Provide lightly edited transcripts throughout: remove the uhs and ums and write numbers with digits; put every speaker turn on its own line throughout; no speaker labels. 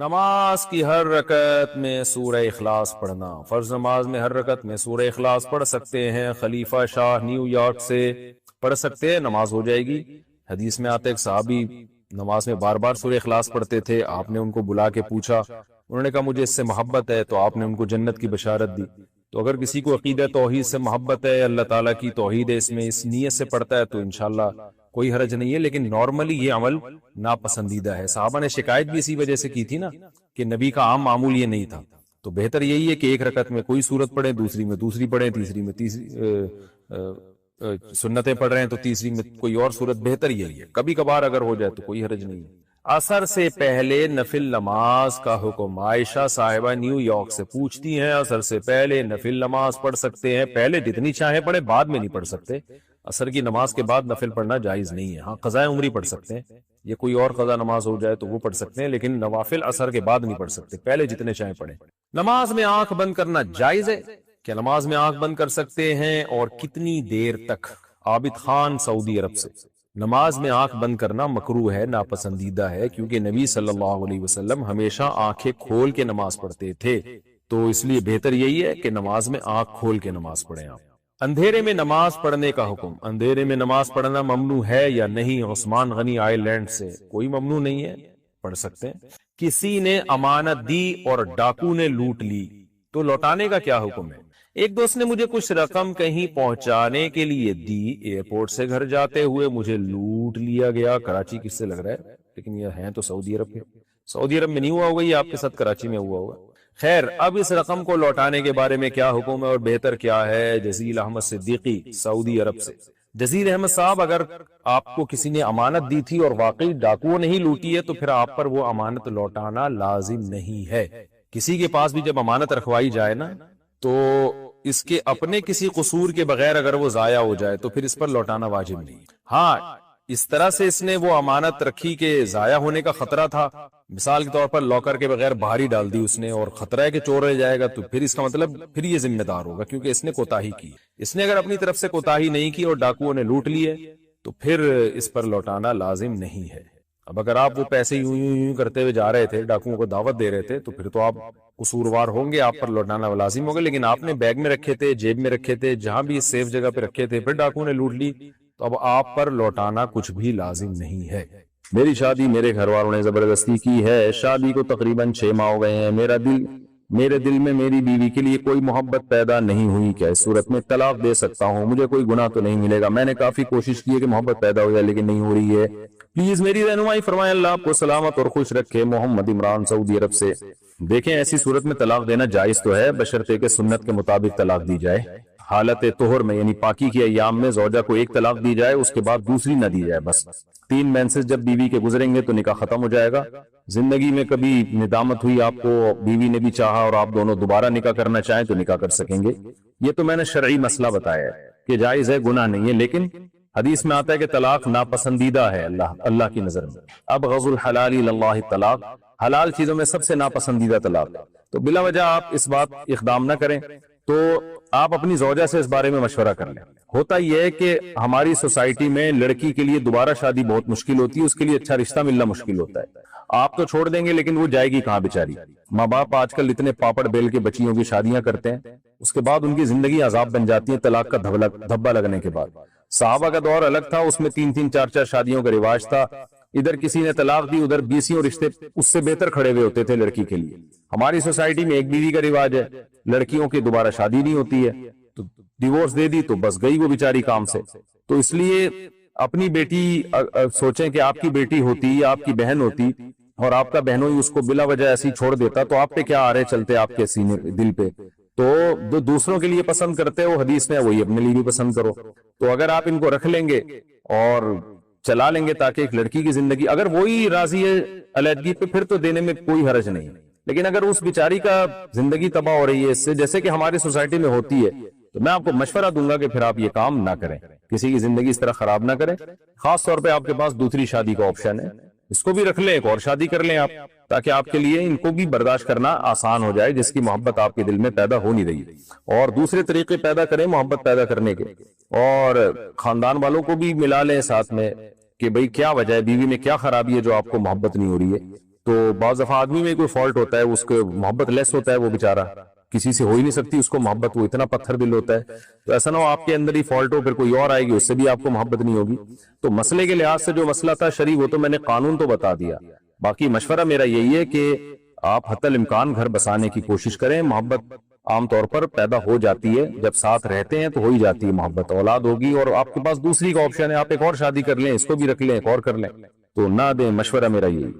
نماز کی ہر رکعت میں سورہ اخلاص پڑھنا۔ فرض نماز میں ہر رکعت میں سورہ اخلاص پڑھ سکتے ہیں۔ خلیفہ شاہ نیو یارک سے پڑھ سکتے ہیں، نماز ہو جائے گی۔ حدیث میں آتے ایک صحابی نماز میں بار بار سورہ اخلاص پڑھتے تھے، آپ نے ان کو بلا کے پوچھا، انہوں نے کہا مجھے اس سے محبت ہے، تو آپ نے ان کو جنت کی بشارت دی۔ تو اگر کسی کو عقیدہ توحید سے محبت ہے، اللہ تعالیٰ کی توحید ہے، اس میں اس نیت سے پڑھتا ہے، تو انشاءاللہ کوئی حرج نہیں ہے۔ لیکن نارملی یہ عمل ناپسندیدہ ہے۔ صحابہ نے شکایت بھی اسی وجہ سے کی تھی نا کہ نبی کا عام معمول یہ نہیں تھا۔ تو بہتر یہی ہے کہ ایک رکعت میں کوئی سورت پڑھیں، دوسری میں دوسری پڑھیں، تیسری میں تیسری سنتیں پڑھ رہے ہیں تو تیسری میں کوئی اور سورت، بہتر یہی ہے۔ کبھی کبھار اگر ہو جائے تو کوئی حرج نہیں ہے۔ عصر سے پہلے نفل نماز کا حکم۔ عائشہ صاحبہ نیو یارک سے پوچھتی ہیں، عصر سے پہلے نفل نماز پڑھ سکتے ہیں؟ پہلے جتنی چاہیں پڑھیں، بعد میں نہیں پڑھ سکتے۔ عصر کی نماز کے بعد نفل پڑھنا جائز نہیں ہے۔ ہاں قضاء عمری پڑھ سکتے ہیں، یہ کوئی اور قضا نماز ہو جائے تو وہ پڑھ سکتے ہیں، لیکن نوافل عصر کے بعد نہیں پڑھ سکتے، پہلے جتنے چاہیں پڑھیں۔ نماز میں آنکھ بند کرنا جائز ہے؟ کیا نماز میں آنکھ بند کر سکتے ہیں اور کتنی دیر تک؟ عابد خان سعودی عرب سے۔ نماز میں آنکھ بند کرنا مکروہ ہے، ناپسندیدہ ہے، کیونکہ نبی صلی اللہ علیہ وسلم ہمیشہ آنکھیں کھول کے نماز پڑھتے تھے، تو اس لیے بہتر یہی ہے کہ نماز میں آنکھ کھول کے نماز پڑھیں آپ۔ اندھیرے میں نماز پڑھنے کا حکم۔ اندھیرے میں نماز پڑھنا ممنوع ہے یا نہیں؟ عثمان غنی آئی لینڈ سے۔ کوئی ممنوع نہیں ہے، پڑھ سکتے ہیں۔ کسی نے امانت دی اور ڈاکو نے لوٹ لی تو لوٹانے کا کیا حکم ہے؟ ایک دوست نے مجھے کچھ رقم کہیں پہنچانے کے لیے دی، ایئرپورٹ سے گھر جاتے ہوئے مجھے لوٹ لیا گیا۔ کراچی کس سے لگ رہا ہے، لیکن یہ ہیں تو سعودی عرب کے۔ سعودی عرب میں نہیں ہوا ہوگا، یہ آپ کے ساتھ کراچی میں ہوا ہوگا۔ خیر، اب اس رقم کو لوٹانے کے بارے میں کیا حکم ہے اور بہتر کیا ہے؟ جزیل احمد صدیقی سعودی عرب سے۔ جزیل احمد صاحب، اگر آپ کو کسی نے امانت دی تھی اور واقعی ڈاکو نہیں لوٹی ہے تو پھر آپ پر وہ امانت لوٹانا لازم نہیں ہے۔ کسی کے پاس بھی جب امانت رکھوائی جائے نا تو اس کے اپنے کسی قصور کے بغیر اگر وہ ضائع ہو جائے تو پھر اس پر لوٹانا واجب نہیں۔ ہاں، اس طرح سے اس نے وہ امانت رکھی کہ ضائع ہونے کا خطرہ تھا، مثال کے طور پر لاکر کے بغیر باہر ہی ڈال دی اس نے اور خطرہ ہے کہ چور رہ جائے گا، تو پھر اس کا مطلب پھر یہ ذمہ دار ہوگا کیونکہ اس نے کوتاہی کی۔ اس نے اگر اپنی طرف سے کوتاہی نہیں کی اور ڈاکوؤں نے لوٹ لیے تو پھر اس پر لوٹانا لازم نہیں ہے۔ اب اگر آپ وہ پیسے یوں یوں یوں کرتے ہوئے جا رہے تھے، ڈاکوؤں کو دعوت دے رہے تھے، تو پھر تو آپ قصوروار ہوں گے، آپ پر لوٹانا لازم ہوگا۔ لیکن آپ نے بیگ میں رکھے تھے، جیب میں رکھے تھے، جہاں بھی سیف جگہ پہ رکھے تھے، پھر ڈاکوؤں نے لوٹ لی تو اب آپ پر لوٹانا کچھ بھی لازم نہیں ہے۔ میری شادی میرے گھر والوں نے زبردستی کی ہے، شادی کو تقریباً 6 ماہ ہو گئے ہیں، میرے دل میں میری بیوی کے لیے کوئی محبت پیدا نہیں ہوئی، کیا اس صورت میں طلاق دے سکتا ہوں؟ مجھے کوئی گناہ تو نہیں ملے گا؟ میں نے کافی کوشش کی ہے کہ محبت پیدا ہو جائے لیکن نہیں ہو رہی ہے، پلیز میری رہنمائی فرمائیں، اللہ آپ کو سلامت اور خوش رکھے۔ محمد عمران سعودی عرب سے۔ دیکھیں، ایسی صورت میں طلاق دینا جائز تو ہے، بشرطے کہ سنت کے مطابق طلاق دی جائے۔ حالت طہر میں یعنی پاکی کے ایام میں زوجہ کو ایک طلاق دی جائے، اس کے بعد دوسری نہ دی جائے، بس 3 مینسز جب بیوی کے گزریں گے تو نکاح ختم ہو جائے گا۔ زندگی میں کبھی ندامت ہوئی آپ کو، بیوی نے بھی چاہا اور آپ دونوں دوبارہ نکاح کرنا چاہیں تو نکاح کر سکیں گے۔ یہ تو میں نے شرعی مسئلہ بتایا ہے کہ جائز ہے، گناہ نہیں ہے، لیکن حدیث میں آتا ہے کہ طلاق ناپسندیدہ ہے اللہ کی نظر میں۔ اب غض الحلال اللہ طلاق، حلال چیزوں میں سب سے ناپسندیدہ طلاق، تو بلا وجہ آپ اس بات اقدام نہ کریں، تو آپ اپنی زوجہ سے اس بارے میں مشورہ کر لیں۔ ہوتا یہ ہے کہ ہماری سوسائٹی میں لڑکی کے لیے دوبارہ شادی بہت مشکل ہوتی ہے، اس کے لیے اچھا رشتہ ملنا مشکل ہوتا ہے۔ آپ تو چھوڑ دیں گے لیکن وہ جائے گی کہاں بیچاری؟ ماں باپ آج کل اتنے پاپڑ بیل کے بچیوں کی شادیاں کرتے ہیں، اس کے بعد ان کی زندگی عذاب بن جاتی ہے طلاق کا دھبا لگنے کے بعد۔ صحابہ کا دور الگ تھا، اس میں 3 4 شادیوں کا رواج تھا، ادھر کسی نے طلاق دی، ادھر 20 رشتے اس سے بہتر کھڑے ہوئے ہوتے تھے لڑکی کے لیے۔ ہماری سوسائٹی میں ایک بیوی کا رواج ہے، لڑکیوں کی دوبارہ شادی نہیں ہوتی ہے، تو ڈیورس دے دی تو بس گئی وہ بیچاری کام سے۔ تو اس لیے اپنی بیٹی سوچیں کہ آپ کی بیٹی ہوتی یا آپ کی بہن ہوتی اور آپ کا بہنوئی اس کو بلا وجہ ایسی چھوڑ دیتا تو آپ پہ کیا آرے چلتے آپ کے سینے دل پہ؟ تو جو دوسروں کے لیے پسند کرتے ہو حدیث میں وہی اپنے لیے بھی پسند کرو۔ تو اگر آپ ان کو رکھ لیں گے اور چلا لیں گے تاکہ ایک لڑکی کی زندگی، اگر وہی راضی ہے علیحدگی پہ، پھر تو دینے میں کوئی حرج نہیں، لیکن اگر اس بیچاری کا زندگی تباہ ہو رہی ہے اس سے، جیسے کہ ہماری سوسائٹی میں ہوتی ہے، تو میں آپ کو مشورہ دوں گا کہ پھر آپ یہ کام نہ کریں، کسی کی زندگی اس طرح خراب نہ کریں۔ خاص طور پہ آپ کے پاس دوسری شادی کا آپشن ہے، اس کو بھی رکھ لیں، ایک اور شادی کر لیں آپ، تاکہ آپ کے لیے ان کو بھی برداشت کرنا آسان ہو جائے جس کی محبت آپ کے دل میں پیدا ہو نہیں رہی، اور دوسرے طریقے پیدا کریں محبت پیدا کرنے کے، اور خاندان والوں کو بھی ملا لیں ساتھ میں کہ بھئی کیا وجہ ہے، بیوی میں کیا خرابی ہے جو آپ کو محبت نہیں ہو رہی ہے۔ تو تو بعض دفعہ آدمی میں کوئی فالٹ ہوتا ہے, اس کو محبت لیس ہوتا ہے, وہ بیچارہ کسی سے ہو ہی نہیں سکتی اس کو محبت, وہ اتنا پتھر دل ہوتا ہے. تو ایسا نہ ہو آپ کے اندر ہی فالٹ ہو, پھر کوئی اور آئے گی اس سے بھی آپ کو محبت نہیں ہوگی. تو مسئلے کے لحاظ سے جو مسئلہ تھا شرعی, وہ تو میں نے قانون تو بتا دیا. باقی مشورہ میرا یہی ہے کہ آپ حتی الامکان گھر بسانے کی کوشش کریں. محبت عام طور پر پیدا ہو جاتی ہے, جب ساتھ رہتے ہیں تو ہو ہی جاتی ہے محبت. اولاد ہوگی اور آپ کے پاس دوسری کا آپشن ہے, آپ ایک اور شادی کر لیں, اس کو بھی رکھ لیں, ایک اور کر لیں, تو نہ دیں. مشورہ میرا یہی.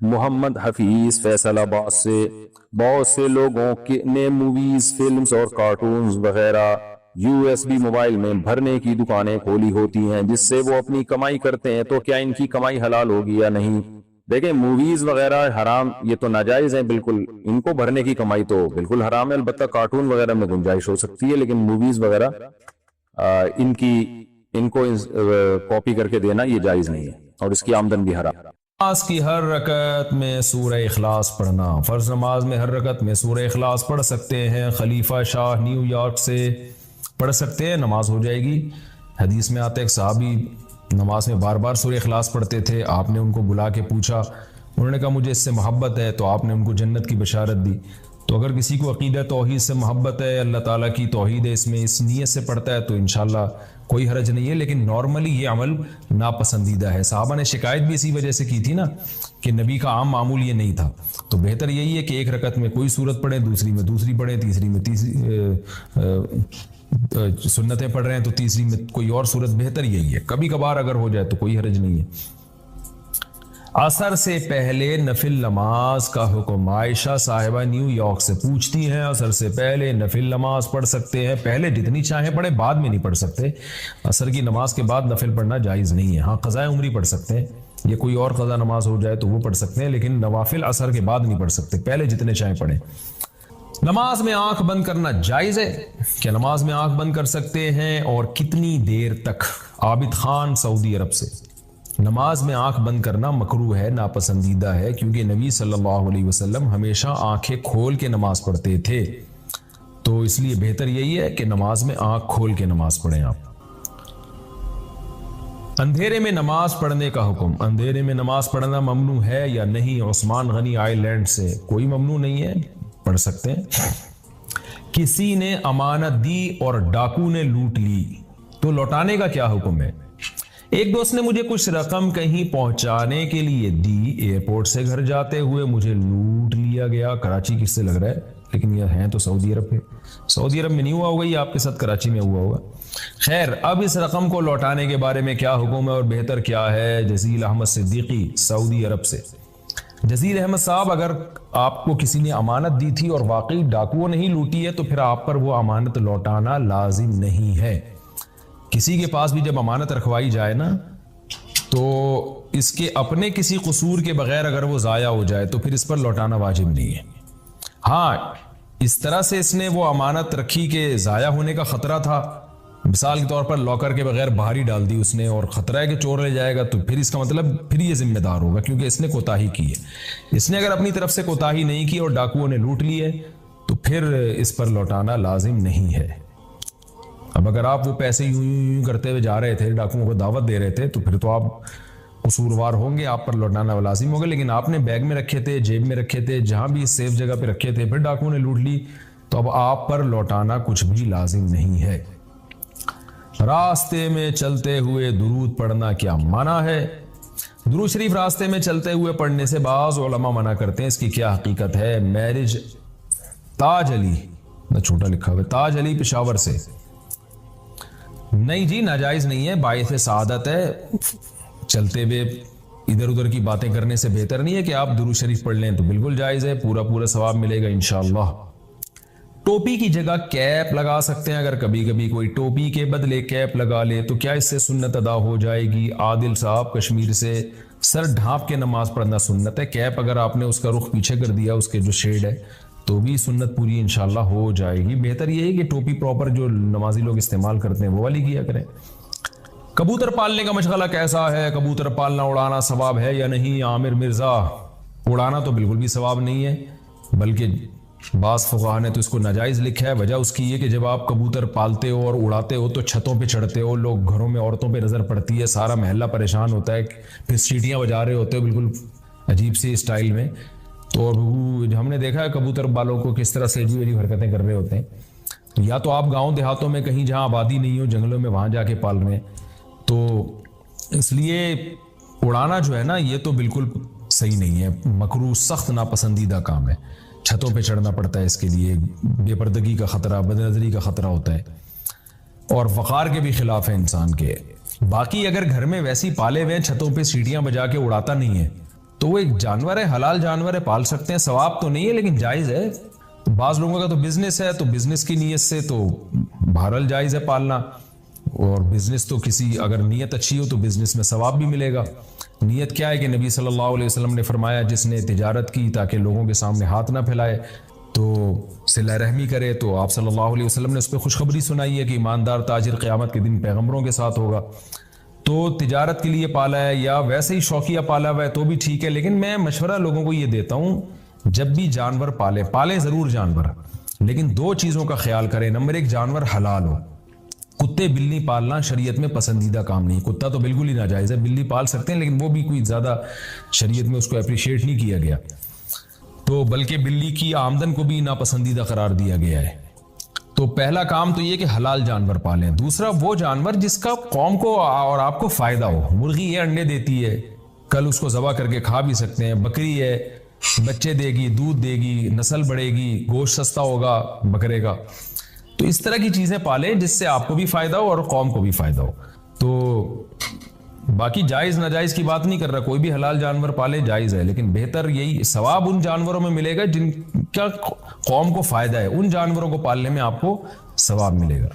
محمد حفیظ فیصل آباد سے, بہت سے لوگوں نے موویز, فلمز اور کارٹونز وغیرہ USB موبائل میں بھرنے کی دکانیں کھولی ہوتی ہیں جس سے وہ اپنی کمائی کرتے ہیں, تو کیا ان کی کمائی حلال ہوگی یا نہیں؟ دیکھیں موویز وغیرہ حرام, یہ تو ناجائز ہیں بالکل, ان کو بھرنے کی کمائی تو بالکل حرام ہے. البتہ کارٹون وغیرہ میں گنجائش ہو سکتی ہے, لیکن موویز وغیرہ ان کو کاپی کر کے دینا یہ جائز نہیں ہے, اور اس کی آمدن بھی حرام.
نماز کی ہر رکعت میں سورہ اخلاص پڑھنا. فرض نماز میں ہر رکعت میں سورہ اخلاص پڑھ سکتے ہیں. خلیفہ شاہ نیو یارک سے پڑھ سکتے ہیں, نماز ہو جائے گی. حدیث میں آتا ہے ایک صحابی نماز میں بار بار سورہ اخلاص پڑھتے تھے. آپ نے ان کو بلا کے پوچھا, انہوں نے کہا مجھے اس سے محبت ہے, تو آپ نے ان کو جنت کی بشارت دی. تو اگر کسی کو عقیدہ توحید سے محبت ہے, اللہ تعالیٰ کی توحید ہے اس میں, اس نیت سے پڑھتا ہے, تو انشاءاللہ کوئی حرج نہیں ہے. لیکن نارملی یہ عمل ناپسندیدہ ہے. صحابہ نے شکایت بھی اسی وجہ سے کی تھی نا, کہ نبی کا عام معمول یہ نہیں تھا. تو بہتر یہی ہے کہ ایک رکعت میں کوئی سورت پڑھیں, دوسری میں دوسری پڑھیں, تیسری میں سنتیں پڑھ رہے ہیں تو تیسری میں کوئی اور سورت. بہتر یہی ہے. کبھی کبھار اگر ہو جائے تو کوئی حرج نہیں ہے. عصر سے پہلے نفل نماز کا حکم. عائشہ صاحبہ نیو یارک سے پوچھتی ہیں, عصر سے پہلے نفل نماز پڑھ سکتے ہیں؟ پہلے جتنی چاہیں پڑھیں, بعد میں نہیں پڑھ سکتے. عصر کی نماز کے بعد نفل پڑھنا جائز نہیں ہے. ہاں قضاء عمری پڑھ سکتے ہیں, یا کوئی اور قضا نماز ہو جائے تو وہ پڑھ سکتے ہیں, لیکن نوافل عصر کے بعد نہیں پڑھ سکتے. پہلے جتنے چاہیں پڑھیں. نماز میں آنکھ بند کرنا جائز ہے؟ کیا نماز میں آنکھ بند کر سکتے ہیں, اور کتنی دیر تک؟ عابد خان سعودی عرب سے. نماز میں آنکھ بند کرنا مکروہ ہے, ناپسندیدہ ہے, کیونکہ نبی صلی اللہ علیہ وسلم ہمیشہ آنکھیں کھول کے نماز پڑھتے تھے. تو اس لیے بہتر یہی ہے کہ نماز میں آنکھ کھول کے نماز پڑھیں آپ. اندھیرے میں نماز پڑھنے کا حکم. اندھیرے میں نماز پڑھنا ممنوع ہے یا نہیں؟ عثمان غنی آئی لینڈ سے. کوئی ممنوع نہیں ہے, پڑھ سکتے ہیں. کسی نے امانت دی اور ڈاکو نے لوٹ لی تو لوٹانے کا کیا حکم ہے؟ ایک دوست نے مجھے کچھ رقم کہیں پہنچانے کے لیے دی, ایئرپورٹ سے گھر جاتے ہوئے مجھے لوٹ لیا گیا. کراچی کس سے لگ رہا ہے, لیکن یہ ہیں تو سعودی عرب کے. سعودی عرب میں نہیں ہوا ہوگا, یہ آپ کے ساتھ کراچی میں ہوا ہوگا. خیر, اب اس رقم کو لوٹانے کے بارے میں کیا حکم ہے اور بہتر کیا ہے؟ جزیل احمد صدیقی سعودی عرب سے. جزیل احمد صاحب, اگر آپ کو کسی نے امانت دی تھی اور واقعی ڈاکوؤں نہیں لوٹی ہے تو پھر آپ پر وہ امانت لوٹانا لازم نہیں ہے. کسی کے پاس بھی جب امانت رکھوائی جائے نا, تو اس کے اپنے کسی قصور کے بغیر اگر وہ ضائع ہو جائے تو پھر اس پر لوٹانا واجب نہیں ہے. ہاں, اس طرح سے اس نے وہ امانت رکھی کہ ضائع ہونے کا خطرہ تھا. مثال کے طور پر لاکر کے بغیر باہر ہی ڈال دی اس نے, اور خطرہ ہے کہ چور لے جائے گا, تو پھر اس کا مطلب پھر یہ ذمہ دار ہوگا, کیونکہ اس نے کوتاہی کی ہے. اس نے اگر اپنی طرف سے کوتاہی نہیں کی اور ڈاکوؤں نے لوٹ لی ہے تو پھر اس پر لوٹانا لازم نہیں ہے. اب اگر آپ وہ پیسے یوں کرتے ہوئے جا رہے تھے, ڈاکوؤں کو دعوت دے رہے تھے, تو پھر تو آپ قصوروار ہوں گے, آپ پر لوٹانا لازم ہوگا. لیکن آپ نے بیگ میں رکھے تھے, جیب میں رکھے تھے, جہاں بھی سیف جگہ پہ رکھے تھے, پھر ڈاکوؤں نے لوٹ لی, تو اب آپ پر لوٹانا کچھ بھی لازم نہیں ہے. راستے میں چلتے ہوئے درود پڑھنا کیا منع ہے؟ درود شریف راستے میں چلتے ہوئے پڑھنے سے بعض علماء منع کرتے ہیں, اس کی کیا حقیقت ہے؟ میرج تاج علی, نہ چھوٹا لکھا ہوا, تاج علی پشاور سے. نہیں جی, ناجائز نہیں ہے, باعث سعادت ہے. چلتے ہوئے ادھر ادھر کی باتیں کرنے سے بہتر نہیں ہے کہ آپ درود شریف پڑھ لیں, تو بالکل جائز ہے, پورا ثواب ملے گا انشاءاللہ. ٹوپی کی جگہ کیپ لگا سکتے ہیں. اگر کبھی کبھی کوئی ٹوپی کے بدلے کیپ لگا لے تو کیا اس سے سنت ادا ہو جائے گی؟ عادل صاحب کشمیر سے. سر ڈھانپ کے نماز پڑھنا سنت ہے. کیپ اگر آپ نے اس کا رخ پیچھے کر دیا, اس کے جو شیڈ ہے, تو بھی سنت پوری انشاءاللہ ہو جائے گی. بہتر یہ ہے کہ ٹوپی پراپر جو نمازی لوگ استعمال کرتے ہیں وہ والی کیا کریں. کبوتر پالنے کا مشغلہ کیسا ہے؟ کبوتر پالنا اڑانا ثواب ہے یا نہیں؟ عامر مرزا. اڑانا تو بالکل بھی ثواب نہیں ہے, بلکہ بعض فقہا نے تو اس کو ناجائز لکھا ہے. وجہ اس کی یہ کہ جب آپ کبوتر پالتے ہو اور اڑاتے ہو تو چھتوں پہ چڑھتے ہو, لوگ گھروں میں عورتوں پہ نظر پڑتی ہے, سارا محلہ پریشان ہوتا ہے, پھر سیٹیاں بجا رہے ہوتے ہو, بالکل عجیب سے اسٹائل میں. تو ہم نے دیکھا ہے کبوتر بالوں کو کس طرح سے عجیب عجیب حرکتیں کر رہے ہوتے ہیں. یا تو آپ گاؤں دیہاتوں میں کہیں جہاں آبادی نہیں ہو جنگلوں میں وہاں جا کے پال رہے ہیں. تو اس لیے اڑانا جو ہے نا یہ تو بالکل صحیح نہیں ہے, مکروہ سخت ناپسندیدہ کام ہے. چھتوں پہ چڑھنا پڑتا ہے اس کے لیے, بے پردگی کا خطرہ, بد نظری کا خطرہ ہوتا ہے, اور وقار کے بھی خلاف ہے انسان کے. باقی اگر گھر میں ویسی پالے ہوئے چھتوں پہ سیٹیاں بجا کے اڑاتا نہیں ہے تو وہ ایک جانور ہے, حلال جانور ہے, پال سکتے ہیں. ثواب تو نہیں ہے لیکن جائز ہے. بعض لوگوں کا تو بزنس ہے, تو بزنس کی نیت سے تو بہرحال جائز ہے پالنا. اور بزنس تو کسی اگر نیت اچھی ہو تو بزنس میں ثواب بھی ملے گا. نیت کیا ہے کہ نبی صلی اللہ علیہ وسلم نے فرمایا جس نے تجارت کی تاکہ لوگوں کے سامنے ہاتھ نہ پھیلائے تو صلہ رحمی کرے, تو آپ صلی اللہ علیہ وسلم نے اس پہ خوشخبری سنائی ہے کہ ایماندار تاجر قیامت کے دن پیغمبروں کے ساتھ ہوگا. تو تجارت کے لیے پالا ہے یا ویسے ہی شوقیہ پالا ہوا ہے تو بھی ٹھیک ہے, لیکن میں مشورہ لوگوں کو یہ دیتا ہوں جب بھی جانور پالیں ضرور جانور, لیکن دو چیزوں کا خیال کریں. نمبر ایک, جانور حلال ہو. کتے بلی پالنا شریعت میں پسندیدہ کام نہیں. کتا تو بالکل ہی ناجائز ہے, بلی پال سکتے ہیں لیکن وہ بھی کوئی زیادہ شریعت میں اس کو اپریشیٹ نہیں کیا گیا, تو بلکہ بلی کی آمدن کو بھی ناپسندیدہ قرار دیا گیا ہے. تو پہلا کام تو یہ کہ حلال جانور پالیں. دوسرا, وہ جانور جس کا قوم کو اور آپ کو فائدہ ہو. مرغی یہ انڈے دیتی ہے, کل اس کو ذبح کر کے کھا بھی سکتے ہیں. بکری ہے, بچے دے گی, دودھ دے گی, نسل بڑھے گی, گوشت سستا ہوگا بکرے کا. تو اس طرح کی چیزیں پالیں جس سے آپ کو بھی فائدہ ہو اور قوم کو بھی فائدہ ہو. تو باقی جائز ناجائز کی بات نہیں کر رہا, کوئی بھی حلال جانور پالے جائز ہے, لیکن بہتر یہی ثواب ان جانوروں میں ملے گا جن کا قوم کو فائدہ ہے. ان جانوروں کو پالنے میں آپ کو ثواب ملے گا.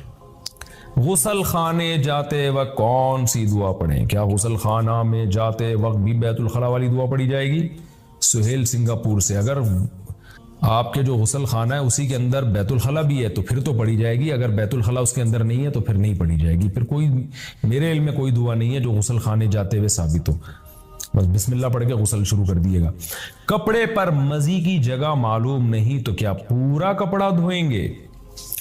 غسل خانے جاتے وقت کون سی دعا پڑھیں؟ کیا غسل خانہ میں جاتے وقت بھی بیت الخلا والی دعا پڑھی جائے گی؟ سہیل سنگاپور سے, اگر آپ کے جو غسل خانہ ہے اسی کے اندر بیت الخلا بھی ہے تو پھر تو پڑھی جائے گی, اگر بیت الخلا اس کے اندر نہیں ہے تو پھر نہیں پڑھی جائے گی. پھر کوئی میرے علم میں کوئی دعا نہیں ہے جو غسل خانے جاتے ہوئے ثابت ہو. بس بسم اللہ پڑھ کے غسل شروع کر دیے گا. کپڑے پر مزی کی جگہ معلوم نہیں تو کیا پورا کپڑا دھوئیں گے؟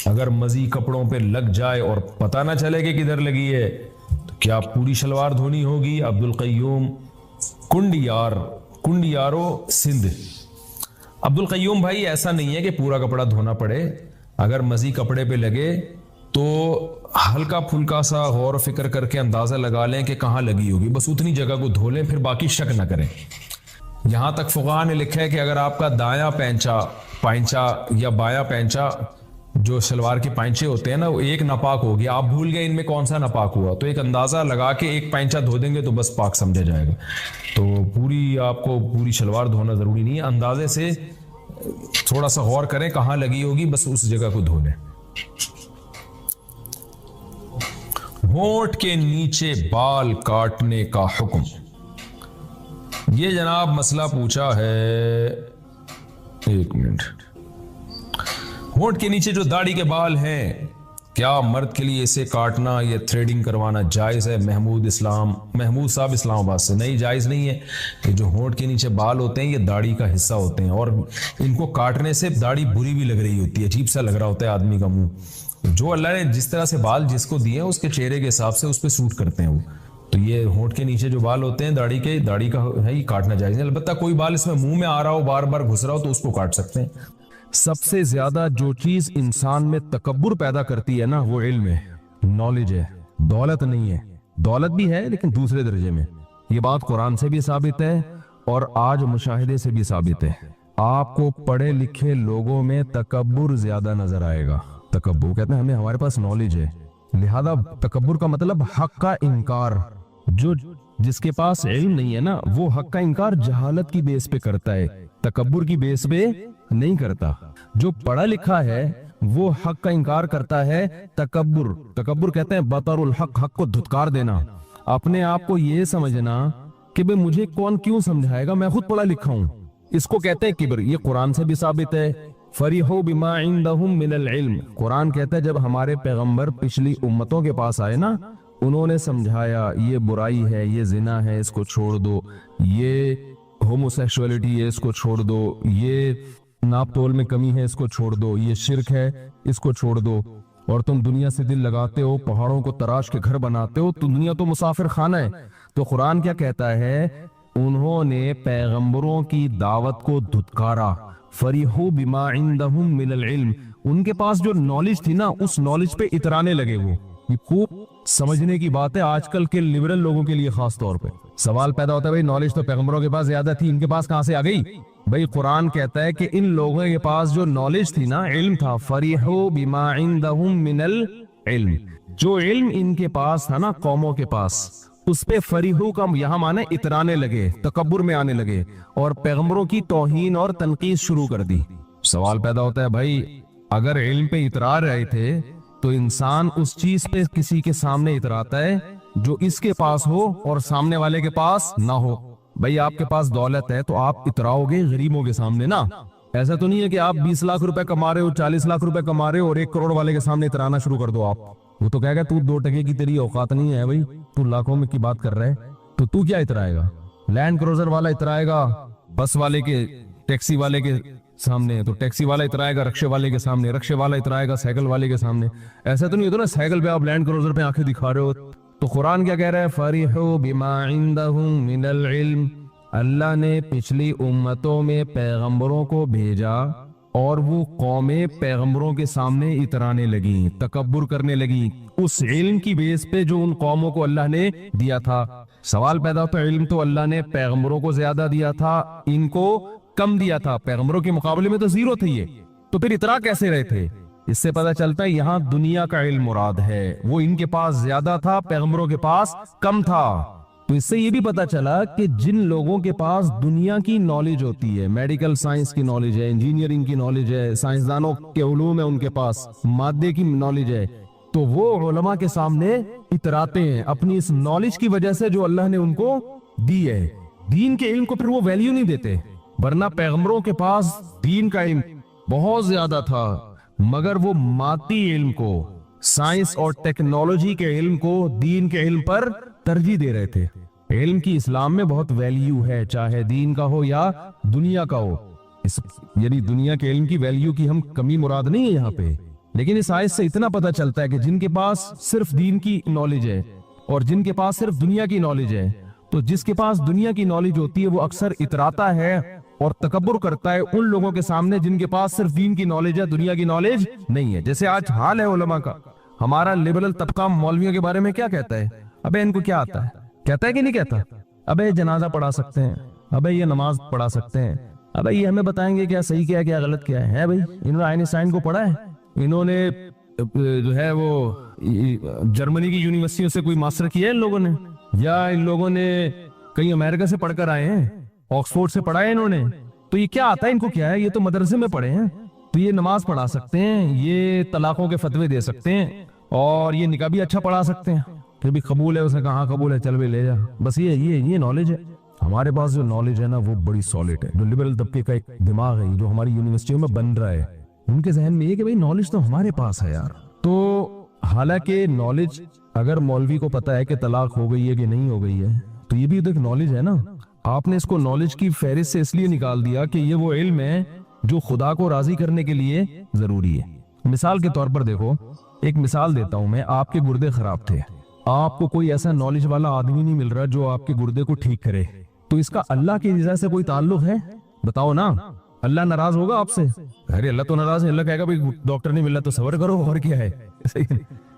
اگر مزی کپڑوں پہ لگ جائے اور پتہ نہ چلے کہ کدھر لگی ہے تو کیا پوری شلوار دھونی ہوگی؟ عبد القیوم کنڈیارو سندھ. عبد القیوم بھائی, ایسا نہیں ہے کہ پورا کپڑا دھونا پڑے. اگر مزی کپڑے پہ لگے تو ہلکا پھلکا سا غور و فکر کر کے اندازہ لگا لیں کہ کہاں لگی ہوگی, بس اتنی جگہ کو دھو لیں, پھر باقی شک نہ کریں. یہاں تک فقہا نے لکھا ہے کہ اگر آپ کا دایاں پائنچا یا بایاں پینچا جو شلوار کے پائنچے ہوتے ہیں نا وہ ایک ناپاک ہو گیا, آپ بھول گئے ان میں کون سا ناپاک ہوا, تو ایک اندازہ لگا کے ایک پائنچا دھو دیں گے تو بس پاک سمجھا جائے گا. تو آپ کو پوری شلوار دھونا ضروری نہیں ہے, اندازے سے تھوڑا سا غور کریں کہاں لگی ہوگی, بس اس جگہ کو دھو لیں. ہونٹ کے نیچے بال کاٹنے کا حکم. یہ جناب مسئلہ پوچھا ہے, ایک منٹ. ہونٹ کے نیچے جو داڑھی کے بال ہیں, کیا مرد کے لیے اسے کاٹنا یا تھریڈنگ کروانا جائز ہے؟ محمود صاحب اسلام آباد سے. نہیں, جائز نہیں ہے. یہ جو ہونٹ کے نیچے بال ہوتے ہیں یہ داڑھی کا حصہ ہوتے ہیں, اور ان کو کاٹنے سے داڑھی بری بھی لگ رہی ہوتی ہے, عجیب سا لگ رہا ہوتا ہے آدمی کا منہ. جو اللہ نے جس طرح سے بال جس کو دیے ہیں اس کے چہرے کے حساب سے اس پہ سوٹ کرتے ہیں وہ. تو یہ ہونٹ کے نیچے جو بال ہوتے ہیں داڑھی کا ہے, یہ کاٹنا جائز نہیں. البتہ کوئی بال اس میں منہ میں آ رہا ہو, بار بار گھس رہا ہو, تو اس کو کاٹ سکتے ہیں.
سب سے زیادہ جو چیز انسان میں تکبر پیدا کرتی ہے نا وہ علم ہے, نالج ہے, دولت نہیں ہے. دولت بھی ہے لیکن دوسرے درجے میں. یہ بات قرآن سے بھی ثابت ہے اور آج مشاہدے سے بھی ثابت ہے. آپ کو پڑھے لکھے لوگوں میں تکبر زیادہ نظر آئے گا. تکبر کہتے ہیں ہمارے پاس نالج ہے, لہذا تکبر کا مطلب حق کا انکار. جس کے پاس علم نہیں ہے نا وہ حق کا انکار جہالت کی بیس پہ کرتا ہے, تکبر کی بیس پہ نہیں کرتا. جو پڑھا لکھا ہے وہ حق کا انکار کرتا ہے. تکبر کہتے ہیں بطر الحق, حق کو دھتکار دینا, اپنے آپ کو یہ سمجھنا کہ بھئی مجھے کون کیوں سمجھائے گا, میں خود پڑھا لکھا ہوں. اس کو کہتے ہیں کبر. یہ قرآن سے بھی ثابت ہے. فریحوا بما عندهم من العلم. قرآن کہتا ہے جب ہمارے پیغمبر پچھلی امتوں کے پاس آئے نا, انہوں نے سمجھایا یہ برائی ہے, یہ زنا ہے, اس کو چھوڑ دو, یہ ہوموسیکشولیٹی ہے, اس کو چھوڑ دو, یہ ناپ تول میں کمی ہے, اس کو چھوڑ دو, یہ شرک ہے, اس کو چھوڑ دو. اور تم دنیا سے دل لگاتے ہو, پہاڑوں کو تراش کے گھر بناتے ہو, تو دنیا تو مسافر خانہ ہے. تو قرآن کیا کہتا ہے انہوں نے پیغمبروں کی دعوت کو دھتکارا. فریحوا بما عندهم من العلم, ان کے پاس جو نالج تھی نا اس نالج پہ اترانے لگے. وہ یہ خوب سمجھنے کی بات ہے آج کل کے لبرل لوگوں کے لیے. خاص طور پہ سوال پیدا ہوتا ہے بھائی نالج تو پیغمبروں کے پاس زیادہ تھی, ان کے پاس کہاں سے آ گئی؟ بھائی قرآن کہتا ہے کہ ان لوگوں کے پاس جو نالج تھی نا, علم تھا, فریحوا بما عندهم من العلم, جو علم ان کے پاس تھا نا قوموں کے پاس, اس پہ فریحو کا یہاں معنی اترانے لگے, تکبر میں آنے لگے اور پیغمبروں کی توہین اور تنقید شروع کر دی. سوال پیدا ہوتا ہے بھائی اگر علم پہ اترا رہے تھے تو انسان اس چیز پہ کسی کے سامنے اتراتا ہے جو اس کے پاس ہو اور سامنے والے کے پاس نہ ہو. بھائی آپ کے پاس دولت ہے تو آپ اتراؤ گے غریبوں کے سامنے نا. ایسا تو نہیں ہے کہ آپ 20 لاکھ روپے کما رہے ہو, 40 لاکھ روپے کما رہے ہو اور 1 کروڑ والے کے سامنے اترانا شروع کر دو. آپ وہ تو کہے گا تو 2 ٹکے کی تیری اوقات نہیں ہے بھائی, تو لاکھوں میں کی بات کر رہے تو کیا اترائے گا؟ لینڈ کروزر والا اترائے گا بس والے کے, ٹیکسی والے کے سامنے, تو ٹیکسی والا اترائے گا رکشے والے کے سامنے, رکشے والا اترائے گا سائیکل والے کے سامنے. ایسا تو نہیں ہوتا نا سائیکل پہ آپ لینڈ کروزر پہ آنکھیں دکھا رہے ہو. تو قرآن کیا کہہ رہا ہے؟ فریحوا بما عندهم من العلم, اللہ نے پچھلی امتوں میں پیغمبروں کو بھیجا اور وہ قومیں پیغمبروں کے سامنے اترانے لگیں, تکبر کرنے لگیں اس علم کی بیس پہ جو ان قوموں کو اللہ نے دیا تھا. سوال پیدا ہوتا ہے علم تو اللہ نے پیغمبروں کو زیادہ دیا تھا, ان کو کم دیا تھا, پیغمبروں کے مقابلے میں تو 0 تھے یہ, تو پھر اترا کیسے رہے تھے؟ اس سے پتہ چلتا ہے یہاں دنیا کا علم مراد ہے, وہ ان کے پاس زیادہ تھا, پیغمبروں کے پاس کم تھا. تو اس سے یہ بھی پتا چلا کہ جن لوگوں کے پاس دنیا کی نالج ہوتی ہے, میڈیکل سائنس کی نالج ہے, انجینئرنگ کی نالج ہے, سائنسدانوں کے علوم ہے ان کے پاس, مادے کی نالج ہے, تو وہ علماء کے سامنے اتراتے ہیں اپنی اس نالج کی وجہ سے جو اللہ نے ان کو دی ہے. دین کے علم کو پھر وہ ویلیو نہیں دیتے, ورنہ پیغمبروں کے پاس دین کا علم بہت زیادہ تھا مگر وہ مادی علم کو, سائنس اور ٹیکنالوجی کے علم کو دین کے علم پر ترجیح دے رہے تھے. علم کی اسلام میں بہت ویلیو ہے, چاہے دین کا ہو یا دنیا کا ہو. یعنی دنیا کے علم کی ویلیو کی ہم کمی مراد نہیں ہے یہاں پہ, لیکن اس آیت سے اتنا پتہ چلتا ہے کہ جن کے پاس صرف دین کی نالج ہے اور جن کے پاس صرف دنیا کی نالج ہے, تو جس کے پاس دنیا کی نالج ہوتی ہے وہ اکثر اتراتا ہے اور تکبر کرتا ہے ان لوگوں کے سامنے جن کے پاس صرف دین کی نالج ہے, دنیا کی نالج نہیں ہے. جیسے آج حال ہے علماء کا, ہمارا لبرل طبقہ مولویوں کے بارے میں کیا کہتا ہے؟ ابے ان کو کیا آتا ہے؟ کہتا ہے کہ نہیں کہتا؟ ابے جنازہ پڑھا سکتے ہیں, ابے یہ نماز پڑھا سکتے ہیں, ابے یہ ہمیں بتائیں گے کیا صحیح کیا ہے کیا غلط کیا ہے. بھائی انہوں نے آئنسٹائن کو پڑھا ہے, انہوں نے جو ہے وہ جرمنی کی یونیورسٹیوں سے کوئی ماسٹر کیا ہے ان لوگوں نے, یا ان لوگوں نے کہیں امریکہ سے پڑھ کر آئے ہیں, آکسفورڈ سے پڑھا ہے انہوں نے, تو یہ کیا آتا ہے ان کو؟ کیا ہے یہ تو مدرسے میں پڑھے ہیں, تو یہ نماز پڑھا سکتے ہیں, یہ طلاقوں کے فتوے دے سکتے ہیں اور یہ نکاح بھی اچھا پڑھا سکتے ہیں. پھر بھی قبول ہے, اس نے کہا قبول ہے, چل بھی لے جا. بس یہ نالج ہے. ہمارے پاس جو نالج ہے نا وہ بڑی سالڈ ہے. جو لبرل طبقے کا ایک دماغ ہے جو ہماری یونیورسٹیوں میں بن رہا ہے, ان کے ذہن میں یہ کہ بھئی نالج تو ہمارے پاس ہے یار. تو حالانکہ نالج اگر مولوی کو پتا ہے کہ طلاق ہو گئی ہے کہ نہیں ہو گئی ہے تو یہ بھی تو ایک نالج ہے نا. آپ نے اس کو نالج کی فہرست سے اس لیے نکال دیا کہ یہ وہ علم ہے جو خدا کو راضی کرنے کے لیے ضروری ہے. مثال کے طور پر دیکھو, ایک مثال دیتا ہوں میں. آپ کے گردے خراب تھے, آپ کو کوئی ایسا نالج والا آدمی نہیں مل رہا جو آپ کے گردے کو ٹھیک کرے, تو اس کا اللہ کی رضا سے کوئی تعلق ہے؟ بتاؤ نا. اللہ ناراض ہوگا آپ سے؟ ارے اللہ تو ناراض ہے, اللہ کہے گا بھئی ڈاکٹر نہیں مل رہا تو صبر کرو, اور کیا ہے.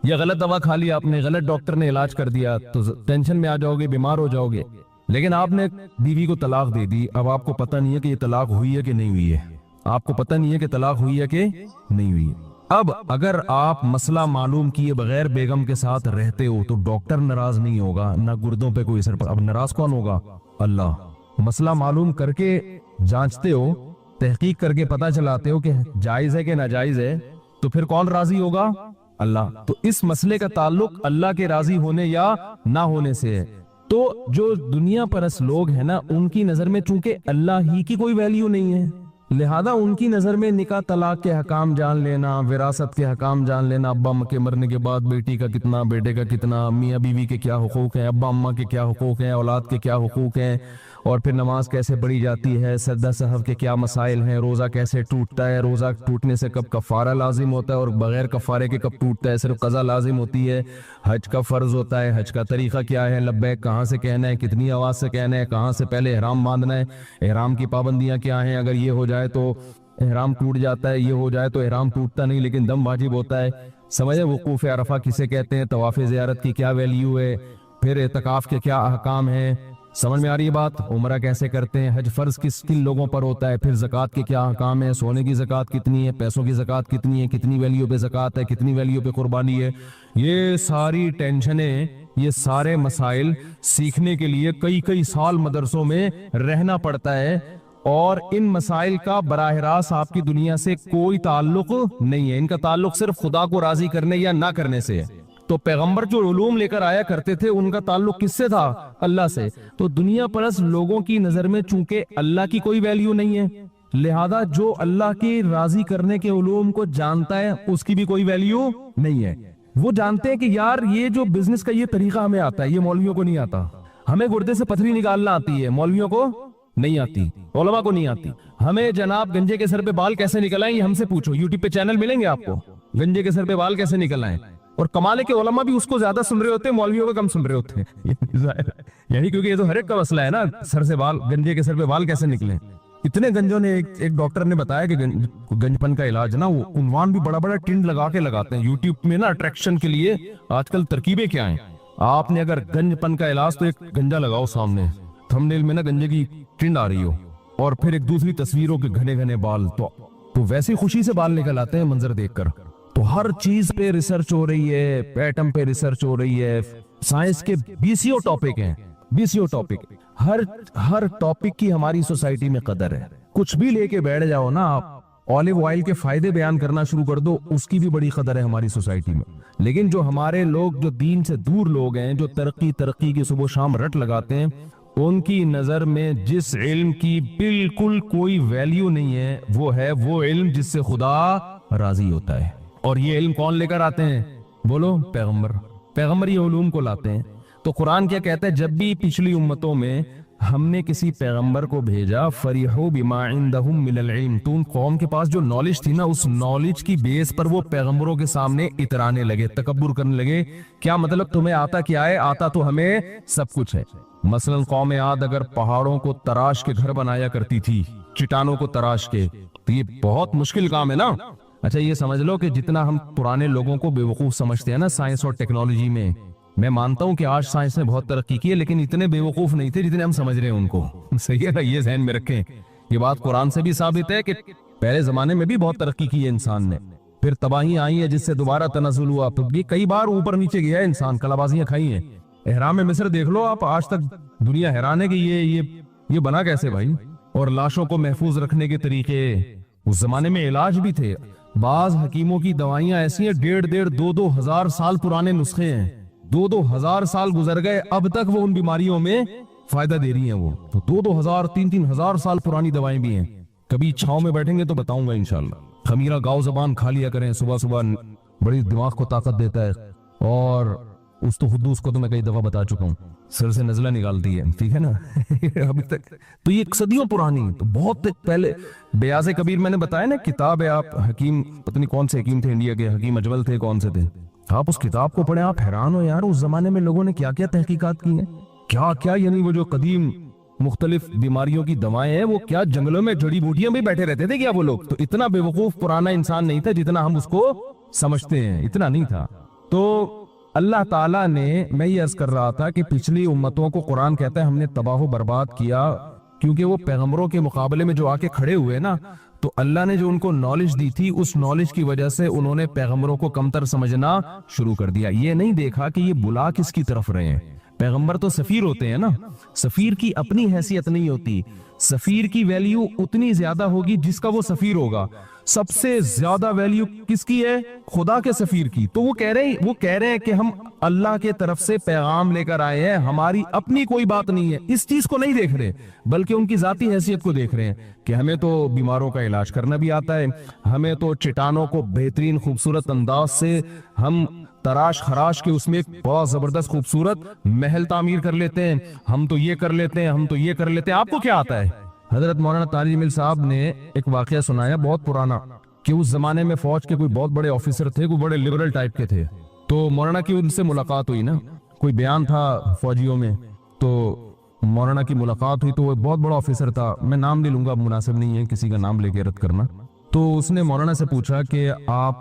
یا غلط دوا کھا لی آپ نے, غلط ڈاکٹر نے علاج کر دیا تو ٹینشن میں آ جاؤ گے, بیمار ہو جاؤ گے. لیکن آپ نے بیوی کو طلاق دے دی, اب آپ کو پتہ نہیں ہے کہ یہ طلاق ہوئی ہے کہ نہیں ہوئی ہے, آپ کو پتہ نہیں ہے کہ طلاق ہوئی ہے کہ نہیں ہوئی ہے. اب اگر آپ مسئلہ معلوم کیے بغیر بیگم کے ساتھ رہتے ہو تو ڈاکٹر ناراض نہیں ہوگا, نہ گردوں پہ کوئی اثر. اب ناراض کون ہوگا؟ اللہ. مسئلہ معلوم کر کے جانچتے ہو, تحقیق کر کے پتہ چلاتے ہو کہ جائز ہے کہ ناجائز ہے, تو پھر کون راضی ہوگا؟ اللہ. تو اس مسئلے کا تعلق اللہ کے راضی ہونے یا نہ ہونے سے ہے. تو جو دنیا پرست لوگ ہیں نا, ان کی نظر میں چونکہ اللہ ہی کی کوئی ویلیو نہیں ہے, لہذا ان کی نظر میں نکاح طلاق کے حکام جان لینا, وراثت کے حکام جان لینا, ابا اماں کے مرنے کے بعد بیٹی کا کتنا, بیٹے کا کتنا, میاں بیوی کے کیا حقوق ہیں, ابا اماں کے کیا حقوق ہیں, اولاد کے کیا حقوق ہیں, اور پھر نماز کیسے پڑھی جاتی ہے, سجدہ سہو کے کیا مسائل ہیں, روزہ کیسے ٹوٹتا ہے, روزہ ٹوٹنے سے کب کفارہ لازم ہوتا ہے اور بغیر کفارے کے کب ٹوٹتا ہے, صرف قضا لازم ہوتی ہے, حج کا فرض ہوتا ہے, حج کا طریقہ کیا ہے, لبیک کہاں سے کہنا ہے, کتنی آواز سے کہنا ہے, کہاں سے پہلے احرام باندھنا ہے, احرام کی پابندیاں کیا ہیں, اگر یہ ہو جائے تو احرام ٹوٹ جاتا ہے, یہ ہو جائے تو احرام ٹوٹتا نہیں لیکن دم واجب ہوتا ہے, سمجھے, وقوف عرفہ کسے کہتے ہیں, طواف زیارت کی کیا ویلیو ہے, پھر اعتکاف کے کیا احکام ہیں, سمجھ میں آ رہی ہے بات, عمرہ کیسے کرتے ہیں, حج فرض کن لوگوں پر ہوتا ہے, پھر زکوٰۃ کے کیا احکام ہیں, سونے کی زکوٰۃ کتنی ہے, پیسوں کی زکوٰۃ کتنی ہے, کتنی ویلیو پہ زکوٰۃ ہے, کتنی ویلیو پہ قربانی ہے, یہ ساری ٹینشنیں, یہ سارے مسائل سیکھنے کے لیے کئی سال مدرسوں میں رہنا پڑتا ہے, اور ان مسائل کا براہ راست آپ کی دنیا سے کوئی تعلق نہیں ہے, ان کا تعلق صرف خدا کو راضی کرنے یا نہ کرنے سے ہے. تو پیغمبر جو علوم لے کر آیا کرتے تھے ان کا تعلق کس سے تھا, اللہ سے. تو دنیا پرست لوگوں کی نظر میں چونکہ اللہ کی کوئی ویلیو نہیں ہے, لہذا جو اللہ کی راضی کرنے کے علوم کو جانتا ہے اس کی بھی کوئی ویلیو نہیں ہے. وہ جانتے ہیں کہ یار یہ جو بزنس کا یہ طریقہ ہمیں آتا ہے, یہ مولویوں کو نہیں آتا, ہمیں گردے سے پتھری نکالنا آتی ہے, مولویوں کو نہیں آتی, علماء کو نہیں آتی, ہمیں جناب گنجے کے سر پہ بال کیسے نکلائیں یہ ہم سے پوچھو, یوٹیوب پہ چینل ملیں گے آپ کو, گنجے کے سر پہ بال کیسے نکلائیں, اور کمال ہے کہ علماء بھی اس کو زیادہ سن رہے ہوتے ہیں, مولویوں کو کم سن رہے ہوتے ہیں, یعنی کیونکہ یہ تو ہر ایک کا مسئلہ ہے نا, سر سے بال, گنجے کے سر پہ بال کیسے نکلیں. اتنے گنجوں نے, ایک ڈاکٹر نے بتایا کہ گنج پن کا علاج نا, وہ عنوان بھی بڑا بڑا ٹنڈ لگا کے لگاتے ہیں یوٹیوب میں نا, اٹریکشن کے لیے. آج کل ترکیبیں کیا ہیں, آپ نے اگر گنج پن کا علاج تو ایک گنجا لگاؤ سامنے, تھمبنیل میں نا گنجے کی ٹنڈ آ رہی ہو, اور پھر ایک دوسری تصویروں کے گھنے گھنے بال, تو ویسے خوشی سے بال نکل آتے ہیں منظر دیکھ کر. تو ہر چیز پہ ریسرچ ہو رہی ہے, ایٹم پہ ریسرچ ہو رہی ہے, سائنس کے BCO ٹاپک ہیں, BCO ٹاپک, ہر ٹاپک کی ہماری سوسائٹی میں قدر ہے. کچھ بھی لے کے بیٹھ جاؤ نا آپ, اولیو آئل کے فائدے بیان کرنا شروع کر دو, اس کی بھی بڑی قدر ہے ہماری سوسائٹی میں. لیکن جو ہمارے لوگ, جو دین سے دور لوگ ہیں, جو ترقی کی صبح و شام رٹ لگاتے ہیں, ان کی نظر میں جس علم کی بالکل کوئی ویلیو نہیں ہے, وہ علم جس سے خدا راضی ہوتا ہے. اور یہ علم کون لے کر آتے ہیں, بولو, پیغمبر یہ علوم کو لاتے ہیں. تو قرآن کیا کہتا ہے, جب بھی پچھلی امتوں میں ہم نے کسی پیغمبر کو بھیجا, فریحوا بما عندهم من العلم, تو ان قوم کے پاس جو نالج تھی نا, اس نالج کی بیس پر وہ پیغمبروں کے سامنے اترانے لگے, تکبر کرنے لگے. کیا مطلب, تمہیں آتا کیا ہے, آتا تو ہمیں سب کچھ ہے. مثلا قوم عاد اگر پہاڑوں کو تراش کے گھر بنایا کرتی تھی, چٹانوں کو تراش کے, تو یہ بہت مشکل کام ہے نا. اچھا یہ سمجھ لو کہ جتنا ہم پرانے لوگوں کو بے وقوف سمجھتے ہیں نا سائنس اور ٹیکنالوجی میں مانتا ہوں کہ آج سائنس نے بہت ترقی کی ہے, لیکن اتنے بے وقوف نہیں تھے جتنے ہم سمجھ رہے ہیں ان کو. صحیح ہے نا, یہ ذہن میں رکھیں. یہ بات قرآن سے بھی ثابت ہے کہ پہلے زمانے میں بھی بہت ترقی کی ہے انسان نے, پھر تباہی آئی ہے جس سے دوبارہ تنزل ہوا, پھر یہ کئی بار اوپر نیچے گیا ہے انسان, کلابازیاں کھائی ہیں. احرام مصر دیکھ لو آپ, آج تک دنیا حیران ہے کہ یہ بنا کیسے بھائی. اور لاشوں کو محفوظ رکھنے کے طریقے, اس زمانے میں علاج بھی تھے. بعض حکیموں کی دوائیاں ایسی ہیں 1.5 2 ہزار سال پرانے نسخے ہیں, 2 ہزار سال گزر گئے, اب تک وہ ان بیماریوں میں فائدہ دے رہی ہیں. وہ تو 2 ہزار 3 ہزار سال پرانی دوائیں بھی ہیں. کبھی چھاؤں میں بیٹھیں گے تو بتاؤں گا انشاءاللہ. خمیرہ گاؤ زبان کھا لیا کریں صبح صبح, بڑی دماغ کو طاقت دیتا ہے. اور اس کو تو میں کئی دفعہ بتا چکا ہوں, سر سے نزلہ نکالتی ہے, ٹھیک ہے نا. ابھی تک تو یہ صدیوں پرانی, تو بہت پہلے. بیاض کبیر میں نے بتایا نا کتاب ہے, آپ حکیم, پتہ نہیں کون سے حکیم تھے انڈیا کے, حکیم اجول تھے, کون سے تھے, آپ اس کتاب کو پڑھیں, آپ حیران ہو یار اس زمانے میں لوگوں نے کیا کیا تحقیقات کی ہیں, کیا یعنی وہ جو قدیم مختلف بیماریوں کی دوائیں ہیں, وہ کیا جنگلوں میں جڑی بوٹیاں بھی بیٹھے رہتے تھے کیا وہ لوگ. تو اتنا بے وقوف پرانا انسان نہیں تھا جتنا ہم اس کو سمجھتے ہیں, اتنا نہیں تھا. تو اللہ تعالیٰ نے, میں یہ عرض کر رہا تھا کہ پچھلی امتوں کو قرآن کہتا ہے ہم نے تباہ و برباد کیا, کیونکہ وہ پیغمبروں کے مقابلے میں جو آ کے کھڑے ہوئے نا, تو اللہ نے جو ان کو نالج دی تھی, اس نالج کی وجہ سے انہوں نے پیغمبروں کو کمتر سمجھنا شروع کر دیا. یہ نہیں دیکھا کہ یہ بلا کس کی طرف رہے ہیں. پیغمبر تو سفیر ہوتے ہیں نا, سفیر کی اپنی حیثیت نہیں ہوتی, سفیر کی ویلیو اتنی زیادہ ہوگی جس کا وہ سفیر ہوگا. سب سے زیادہ ویلیو کس کی ہے, خدا کے سفیر کی. تو وہ کہہ رہے ہیں کہ ہم اللہ کے طرف سے پیغام لے کر آئے ہیں, ہماری اپنی کوئی بات نہیں ہے. اس چیز کو نہیں دیکھ رہے, بلکہ ان کی ذاتی حیثیت کو دیکھ رہے ہیں کہ ہمیں تو بیماروں کا علاج کرنا بھی آتا ہے, ہمیں تو چٹانوں کو بہترین خوبصورت انداز سے ہم تراش خراش کے اس میں ایک بہت زبردست خوبصورت محل تعمیر کر لیتے ہیں، ہم تو یہ کر لیتے ہیں، ہم تو یہ کر لیتے ہیں. آپ کو کیا آتا ہے؟ حضرت مولانا طارق جمیل صاحب نے ایک واقعہ سنایا بہت پرانا کہ اس زمانے میں فوج کے کوئی بہت بڑے آفیسر تھے، کوئی بڑے لبرل ٹائپ کے تھے. تو مولانا کی ان سے ملاقات ہوئی نا، کوئی بیان تھا فوجیوں میں، تو مولانا کی ملاقات ہوئی. تو وہ بہت بڑا آفیسر تھا، میں نام نہیں لوں گا، مناسب نہیں ہے کسی کا نام لے کے رد کرنا. تو اس نے مولانا سے پوچھا کہ آپ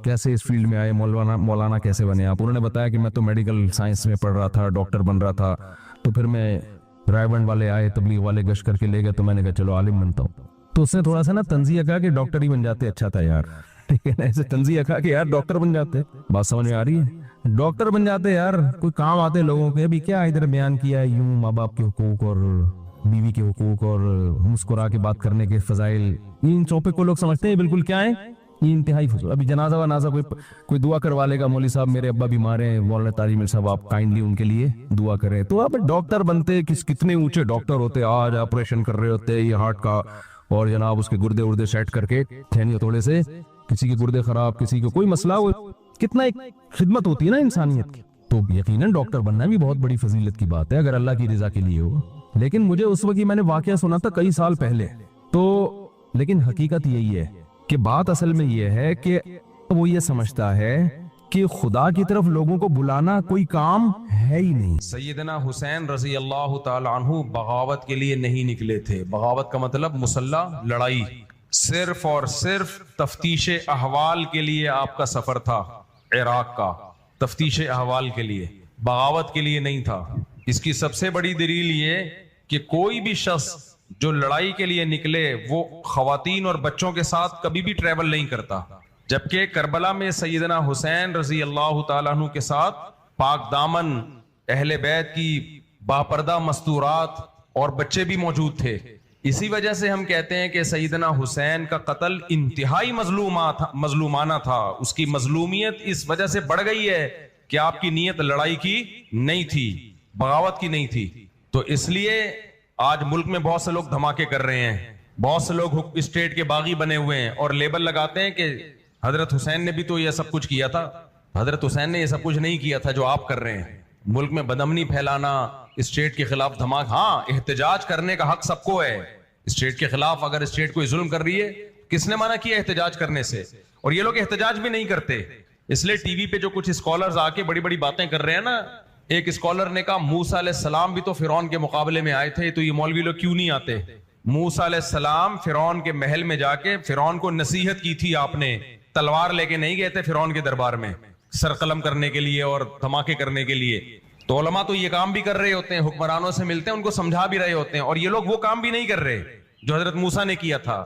کیسے اس فیلڈ میں آئے، مولانا کیسے بنے آپ؟ انہوں نے بتایا کہ میں تو میڈیکل سائنس میں پڑھ رہا تھا، ڈاکٹر بن رہا تھا، تو پھر میں رائے والے آئے، تبلیغ والے گشت کر کے لے گئے، تو میں نے کہا چلو عالم بنتا ہوں. تو اس نے تھوڑا سا نا تنزیہ کہا کہ ڈاکٹر ہی بن جاتے اچھا تھا یار، ٹھیک ہے نا، ایسے تنزیہ کہا کہ یار ڈاکٹر بن جاتے. بات سمجھ میں آ رہی ہے؟ ڈاکٹر بن جاتے یار، کوئی کام آتے لوگوں کے. ابھی کیا ادھر بیان کیا ہے یوں ماں باپ کے حقوق اور بیوی کے حقوق اور مسکرا کے بات کرنے کے فضائل، ان ٹاپک کو لوگ سمجھتے ہیں بالکل کیا ہے، یہ انتہائی فضول. ابھی جنازہ و نازہ کوئی دعا کروا لے گا، مولوی صاحب میرے ابا بیمار ہیں، مولانا طارق جمیل صاحب آپ کائنڈلی ان کے لیے دعا کریں. تو آپ ڈاکٹر بنتے، کتنے اونچے ڈاکٹر ہوتے، آج آپریشن کر رہے ہوتے یہ ہارٹ کا، اور جناب اس کے گردے اردے سیٹ کر کے تھینی تھوڑے سے، کسی کے گردے خراب، کسی کو کوئی مسئلہ ہو، کتنا ایک خدمت ہوتی ہے نا انسانیت کی. تو یقیناً ڈاکٹر بننا بھی بہت بڑی فضیلت کی بات ہے اگر اللہ کی رضا کے لیے ہو. لیکن مجھے اس وقت میں نے واقعہ سنا تھا کئی سال پہلے، تو لیکن حقیقت یہی ہے کہ بات اصل میں یہ ہے کہ وہ یہ سمجھتا ہے کہ خدا کی طرف لوگوں کو بلانا کوئی کام ہے ہی نہیں.
سیدنا حسین رضی اللہ تعالی عنہ بغاوت کے لیے نہیں نکلے تھے. بغاوت کا مطلب مسلح لڑائی، صرف اور صرف تفتیش احوال کے لیے آپ کا سفر تھا، عراق کا تفتیش احوال کے لیے، بغاوت کے لیے نہیں تھا. اس کی سب سے بڑی دلیل یہ کہ کوئی بھی شخص جو لڑائی کے لیے نکلے وہ خواتین اور بچوں کے ساتھ کبھی بھی ٹریول نہیں کرتا. جبکہ کربلا میں سیدنا حسین رضی اللہ تعالیٰ عنہ کے ساتھ پاک دامن اہل بیت کی باپردہ مستورات اور بچے بھی موجود تھے. اسی وجہ سے ہم کہتے ہیں کہ سیدنا حسین کا قتل انتہائی مظلومانہ تھا. اس کی مظلومیت اس وجہ سے بڑھ گئی ہے کہ آپ کی نیت لڑائی کی نہیں تھی، بغاوت کی نہیں تھی. تو اس لیے آج ملک میں بہت سے لوگ دھماکے کر رہے ہیں، بہت سے لوگ اسٹیٹ کے باغی بنے ہوئے ہیں اور لیبل لگاتے ہیں کہ حضرت حسین نے بھی تو یہ سب کچھ کیا تھا. حضرت حسین نے یہ سب کچھ نہیں کیا تھا جو آپ کر رہے ہیں. ملک میں بدامنی پھیلانا، اسٹیٹ کے خلاف دھماکہ، ہاں احتجاج کرنے کا حق سب کو ہے. اسٹیٹ کے خلاف اگر اسٹیٹ کوئی ظلم کر رہی ہے، کس نے منع کیا احتجاج کرنے سے؟ اور یہ لوگ احتجاج بھی نہیں کرتے. اس لیے ٹی وی پہ جو کچھ اسکالرز آ کے بڑی بڑی باتیں کر رہے ہیں نا، ایک اسکالر نے کہا موسیٰ علیہ السلام بھی تو فرعون کے مقابلے میں آئے تھے، تو یہ مولوی لوگ کیوں نہیں آتے؟ موسیٰ علیہ السلام فرعون کے محل میں جا کے فرعون کو نصیحت کی تھی آپ نے، تلوار لے کے نہیں گئے تھے فرعون کے دربار میں سر قلم کرنے کے لیے اور دھماکے کرنے کے لیے. تو علماء تو یہ کام بھی کر رہے ہوتے ہیں، حکمرانوں سے ملتے ہیں، ان کو سمجھا بھی رہے ہوتے ہیں، اور یہ لوگ وہ کام بھی نہیں کر رہے جو حضرت موسیٰ نے کیا تھا،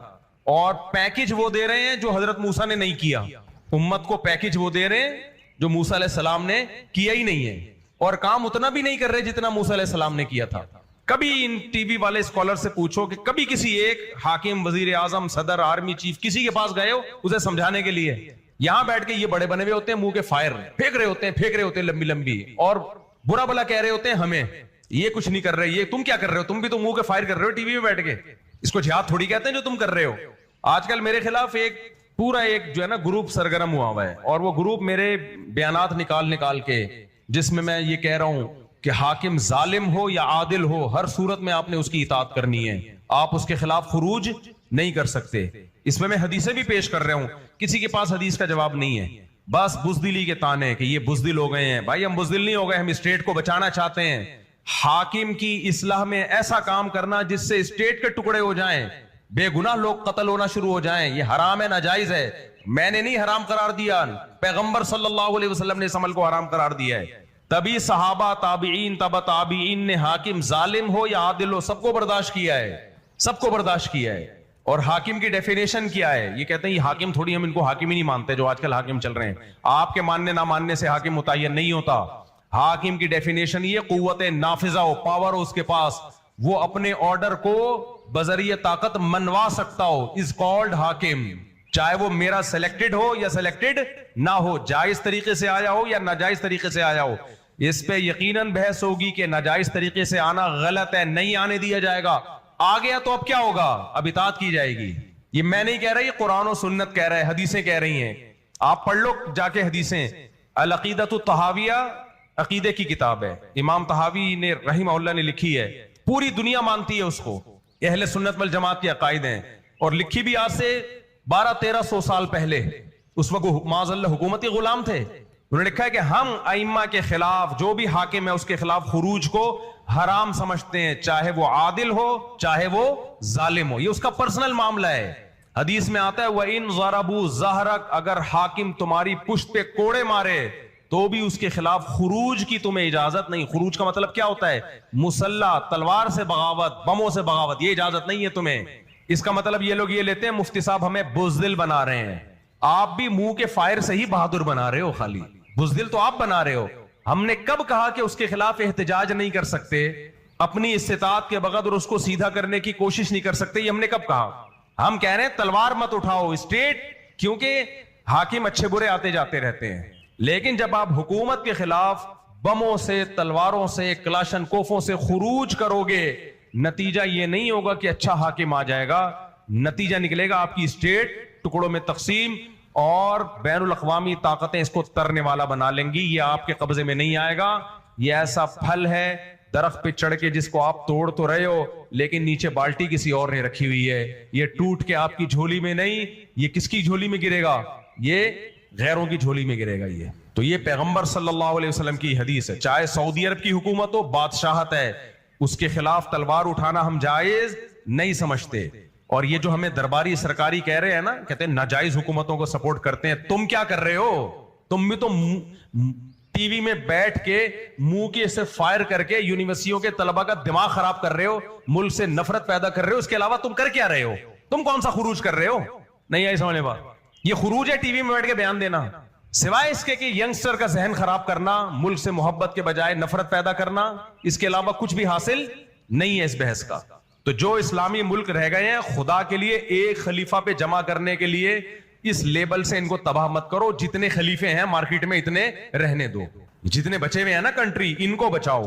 اور پیکج وہ دے رہے ہیں جو حضرت موسیٰ نے نہیں کیا. امت کو پیکج وہ دے رہے ہیں جو موسیٰ علیہ السلام نے کیا ہی نہیں ہے، اور کام اتنا بھی نہیں کر رہے جتنا موسیٰ علیہ السلام نے کیا تھا. کبھی ان ٹی وی والے اسکالر سے پوچھو کہ کبھی کسی ایک حاکم، وزیر اعظم، صدر، آرمی چیف کسی کے پاس گئے ہو اسے سمجھانے کے لیے؟ یہاں بیٹھ کے یہ بڑے بنے ہوئے ہوتے ہیں، منہ کے فائر پھینک رہے ہوتے ہیں لمبی لمبی، اور برا بلا کہہ رہے ہوتے ہیں ہمیں، یہ کچھ نہیں کر رہے، یہ تم کیا کر رہے ہو؟ تم بھی تو منہ کے فائر کر رہے ہو ٹی وی میں بیٹھ کے. اس کو جہاد تھوڑی کہتے ہیں جو تم کر رہے ہو. آج کل میرے خلاف ایک پورا ایک جو ہے نا گروپ سرگرم ہوا ہے، اور وہ گروپ میرے بیانات نکال کے، جس میں میں یہ کہہ رہا ہوں کہ حاکم ظالم ہو یا عادل ہو، ہر صورت میں آپ نے اس کی اطاعت کرنی ہے، آپ اس کے خلاف خروج نہیں کر سکتے. اس میں حدیثیں بھی پیش کر رہا ہوں، کسی کے پاس حدیث کا جواب نہیں ہے، بس بزدلی کے تانے کہ یہ بزدل ہو گئے ہیں. بھائی ہم بزدل نہیں ہو گئے، ہم اسٹیٹ کو بچانا چاہتے ہیں. حاکم کی اصلاح میں ایسا کام کرنا جس سے اسٹیٹ کے ٹکڑے ہو جائیں، بے گناہ لوگ قتل ہونا شروع ہو جائیں، یہ حرام ہے، ناجائز ہے. میں نے نہیں حرام قرار دیا، پیغمبر صلی اللہ علیہ وسلم نے اس عمل کو حرام قرار دیا ہے. تبھی صحابہ، تابعین، تبع تابعین نے حاکم ظالم ہو یا عادل ہو سب کو برداشت کیا ہے، سب کو برداشت کیا ہے. اور حاکم کی ڈیفینیشن کیا ہے؟ یہ کہتے ہیں یہ حاکم تھوڑی، ہم ان کو حاکم ہی نہیں مانتے جو آج کل حاکم چل رہے ہیں. آپ کے ماننے نہ ماننے سے حاکم متعین نہیں ہوتا. حاکم کی ڈیفینیشن یہ قوت نافذہ ہو، پاور ہو اس کے پاس، وہ اپنے آرڈر کو بذریعہ طاقت منوا سکتا ہو، از کالڈ حاکم. چاہے وہ میرا سلیکٹڈ ہو یا سلیکٹڈ نہ ہو، جائز طریقے سے آیا ہو یا ناجائز طریقے سے آیا ہو. اس پہ یقیناً بحث ہوگی کہ ناجائز طریقے سے آنا غلط ہے، نہیں آنے دیا جائے گا. آ گیا تو اب کیا ہوگا؟ اب اطاعت کی جائے گی. یہ میں نہیں کہہ رہا، یہ قرآن و سنت کہہ رہا ہے، حدیثیں کہہ رہی ہیں. آپ پڑھ لو جا کے حدیثیں العقیدۃ الطحاویہ عقیدے کی کتاب ہے، امام طحاوی نے رحمہ اللہ نے لکھی ہے، پوری دنیا مانتی ہے اس کو، اہل سنت والجماعت کے عقائد ہیں، اور لکھی بھی آج سے 1200-1300 سال پہلے، اس وقت معاذ اللہ حکومتی غلام تھے، انہوں نے لکھا ہے کہ ہم ائمہ کے خلاف جو بھی حاکم ہے اس کے خلاف خروج کو حرام سمجھتے ہیں، چاہے وہ عادل ہو چاہے وہ ظالم ہو، یہ اس کا پرسنل معاملہ ہے۔ حدیث میں آتا ہے وَإِن ضَرَبُوا ظَهْرَكَ، اگر حاکم تمہاری پشت پہ کوڑے مارے تو بھی اس کے خلاف خروج کی تمہیں اجازت نہیں۔ خروج کا مطلب کیا ہوتا ہے؟ مسلح، تلوار سے بغاوت، بموں سے بغاوت، یہ اجازت نہیں ہے تمہیں۔ اس کا مطلب یہ لوگ یہ لیتے ہیں مفتی صاحب ہمیں بزدل بنا رہے ہیں، آپ بھی منہ کے فائر سے ہی بہادر بنا رہے ہو، خالی بزدل تو آپ بنا رہے ہو۔ ہم نے کب کہا کہ اس کے خلاف احتجاج نہیں کر سکتے، اپنی استطاعت کے بغیر اس کو سیدھا کرنے کی کوشش نہیں کر سکتے؟ یہ ہم نے کب کہا؟ ہم کہہ رہے ہیں تلوار مت اٹھاؤ اسٹیٹ، کیونکہ حاکم اچھے برے آتے جاتے رہتے ہیں، لیکن جب آپ حکومت کے خلاف بموں سے، تلواروں سے، کلاشن کوفوں سے خروج کرو گے، نتیجہ یہ نہیں ہوگا کہ اچھا حاکم آ جائے گا، نتیجہ نکلے گا آپ کی اسٹیٹ ٹکڑوں میں تقسیم، اور بین الاقوامی طاقتیں اس کو ترنے والا بنا لیں گی۔ یہ آپ کے قبضے میں نہیں آئے گا، یہ ایسا پھل ہے درخت پہ چڑھ کے جس کو آپ توڑ تو رہے ہو لیکن نیچے بالٹی کسی اور نے رکھی ہوئی ہے، یہ ٹوٹ کے آپ کی جھولی میں نہیں، یہ کس کی جھولی میں گرے گا؟ یہ غیروں کی جھولی میں گرے گا۔ یہ تو یہ پیغمبر صلی اللہ علیہ وسلم کی حدیث ہے۔ چاہے سعودی عرب کی حکومت ہو، بادشاہت ہے، اس کے خلاف تلوار اٹھانا ہم جائز نہیں سمجھتے۔ اور یہ جو ہمیں درباری سرکاری کہہ رہے ہیں نا، کہتے ہیں ناجائز حکومتوں کو سپورٹ کرتے ہیں، تم کیا کر رہے ہو؟ تم بھی تو ٹی وی میں بیٹھ کے منہ کی سے فائر کر کے یونیورسٹیوں کے طلبہ کا دماغ خراب کر رہے ہو، ملک سے نفرت پیدا کر رہے ہو، اس کے علاوہ تم کر کیا رہے ہو؟ تم کون سا خروج کر رہے ہو؟ نہیں آئی سمجھ میں بات؟ یہ خروج ہے ٹی وی میں بیٹھ کے بیان دینا، سوائے اس کے کہ ینگسٹر کا ذہن خراب کرنا، ملک سے محبت کے بجائے نفرت پیدا کرنا، اس کے علاوہ کچھ بھی حاصل نہیں ہے اس بحث کا۔ تو جو اسلامی ملک رہ گئے ہیں، خدا کے لیے ایک خلیفہ پہ جمع کرنے کے لیے اس لیبل سے ان کو تباہ مت کرو، جتنے خلیفے ہیں مارکیٹ میں اتنے رہنے دو، جتنے بچے ہوئے ہیں نا کنٹری، ان کو بچاؤ۔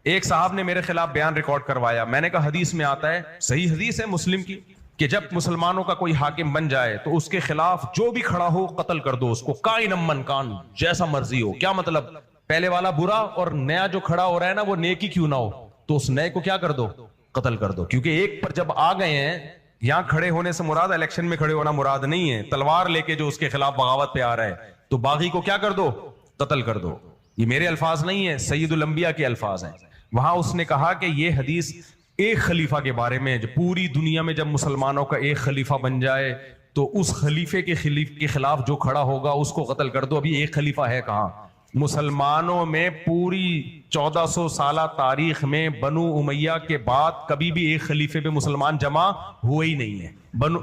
ایک صاحب نے میرے خلاف بیان ریکارڈ کروایا، میں نے کہا حدیث میں آتا ہے، صحیح حدیث ہے مسلم کی، کہ جب مسلمانوں کا کوئی حاکم بن جائے تو اس کے خلاف جو بھی کھڑا ہو قتل کر دو اس کو، کائن من کان، جیسا مرضی ہو۔ کیا مطلب؟ پہلے والا برا اور نیا جو کھڑا ہو رہا ہے نا وہ نیکی کیوں نہ ہو، تو اس نئے کو کیا کر دو؟ قتل کر دو۔ کیونکہ ایک پر جب آ گئے ہیں، یہاں کھڑے ہونے سے مراد الیکشن میں کھڑے ہونا مراد نہیں ہے، تلوار لے کے جو اس کے خلاف بغاوت پہ آ رہا ہے تو باغی کو کیا کر دو؟ قتل کر دو۔ یہ میرے الفاظ نہیں ہیں، سید الانبیاء کے الفاظ ہیں۔ وہاں اس نے کہا کہ یہ حدیث ایک خلیفہ کے بارے میں، جو پوری دنیا میں جب مسلمانوں کا ایک خلیفہ بن جائے تو اس خلیفے کے خلاف جو کھڑا ہوگا اس کو قتل کر دو۔ ابھی ایک خلیفہ ہے کہاں؟ مسلمانوں میں پوری 1400 سالہ تاریخ میں بنو امیہ کے بعد کبھی بھی ایک خلیفے پہ مسلمان جمع ہوئے ہی نہیں ہے۔ بنو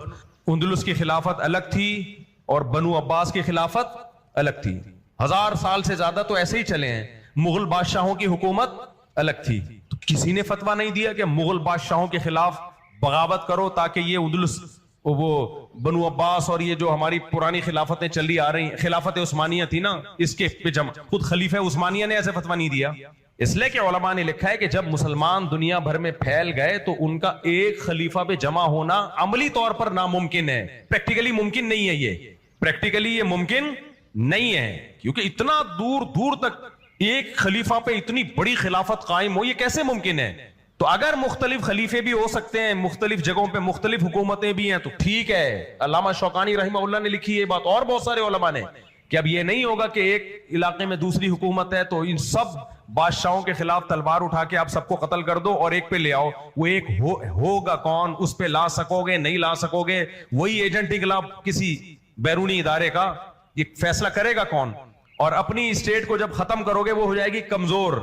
اندلس کی خلافت الگ تھی اور بنو عباس کی خلافت الگ تھی، 1000 سال سے زیادہ تو ایسے ہی چلے ہیں۔ مغل بادشاہوں کی حکومت الگ تھی، تو کسی نے فتویٰ نہیں دیا کہ مغل بادشاہوں کے خلاف بغاوت کرو تاکہ یہ اندلس، وہ بنو عباس اور یہ جو ہماری پرانی خلافتیں چلی آ رہی ہیں، خلافت عثمانیہ تھی نا، اس کے پہ جمع، خود خلیفہ عثمانیہ نے ایسے فتویٰ نہیں دیا۔ اس لیے کہ علماء نے لکھا ہے کہ جب مسلمان دنیا بھر میں پھیل گئے تو ان کا ایک خلیفہ پہ جمع ہونا عملی طور پر ناممکن ہے، پریکٹیکلی ممکن نہیں ہے۔ یہ پریکٹیکلی یہ ممکن نہیں ہے، کیونکہ اتنا دور دور تک ایک خلیفہ پہ اتنی بڑی خلافت قائم ہو، یہ کیسے ممکن ہے؟ تو اگر مختلف خلیفے بھی ہو سکتے ہیں، مختلف جگہوں پہ مختلف حکومتیں بھی ہیں تو ٹھیک ہے۔ علامہ شوکانی رحمہ اللہ نے لکھی ہے بات، اور بہت سارے علماء نے، کہ اب یہ نہیں ہوگا کہ ایک علاقے میں دوسری حکومت ہے تو ان سب بادشاہوں کے خلاف تلوار اٹھا کے آپ سب کو قتل کر دو اور ایک پہ لے آؤ۔ وہ ایک ہوگا کون؟ اس پہ لا سکو گے نہیں لا سکو گے؟ وہی ایجنٹ انقلاب کسی بیرونی ادارے کا، یہ فیصلہ کرے گا کون؟ اور اپنی اسٹیٹ کو جب ختم کرو گے وہ ہو جائے گی کمزور،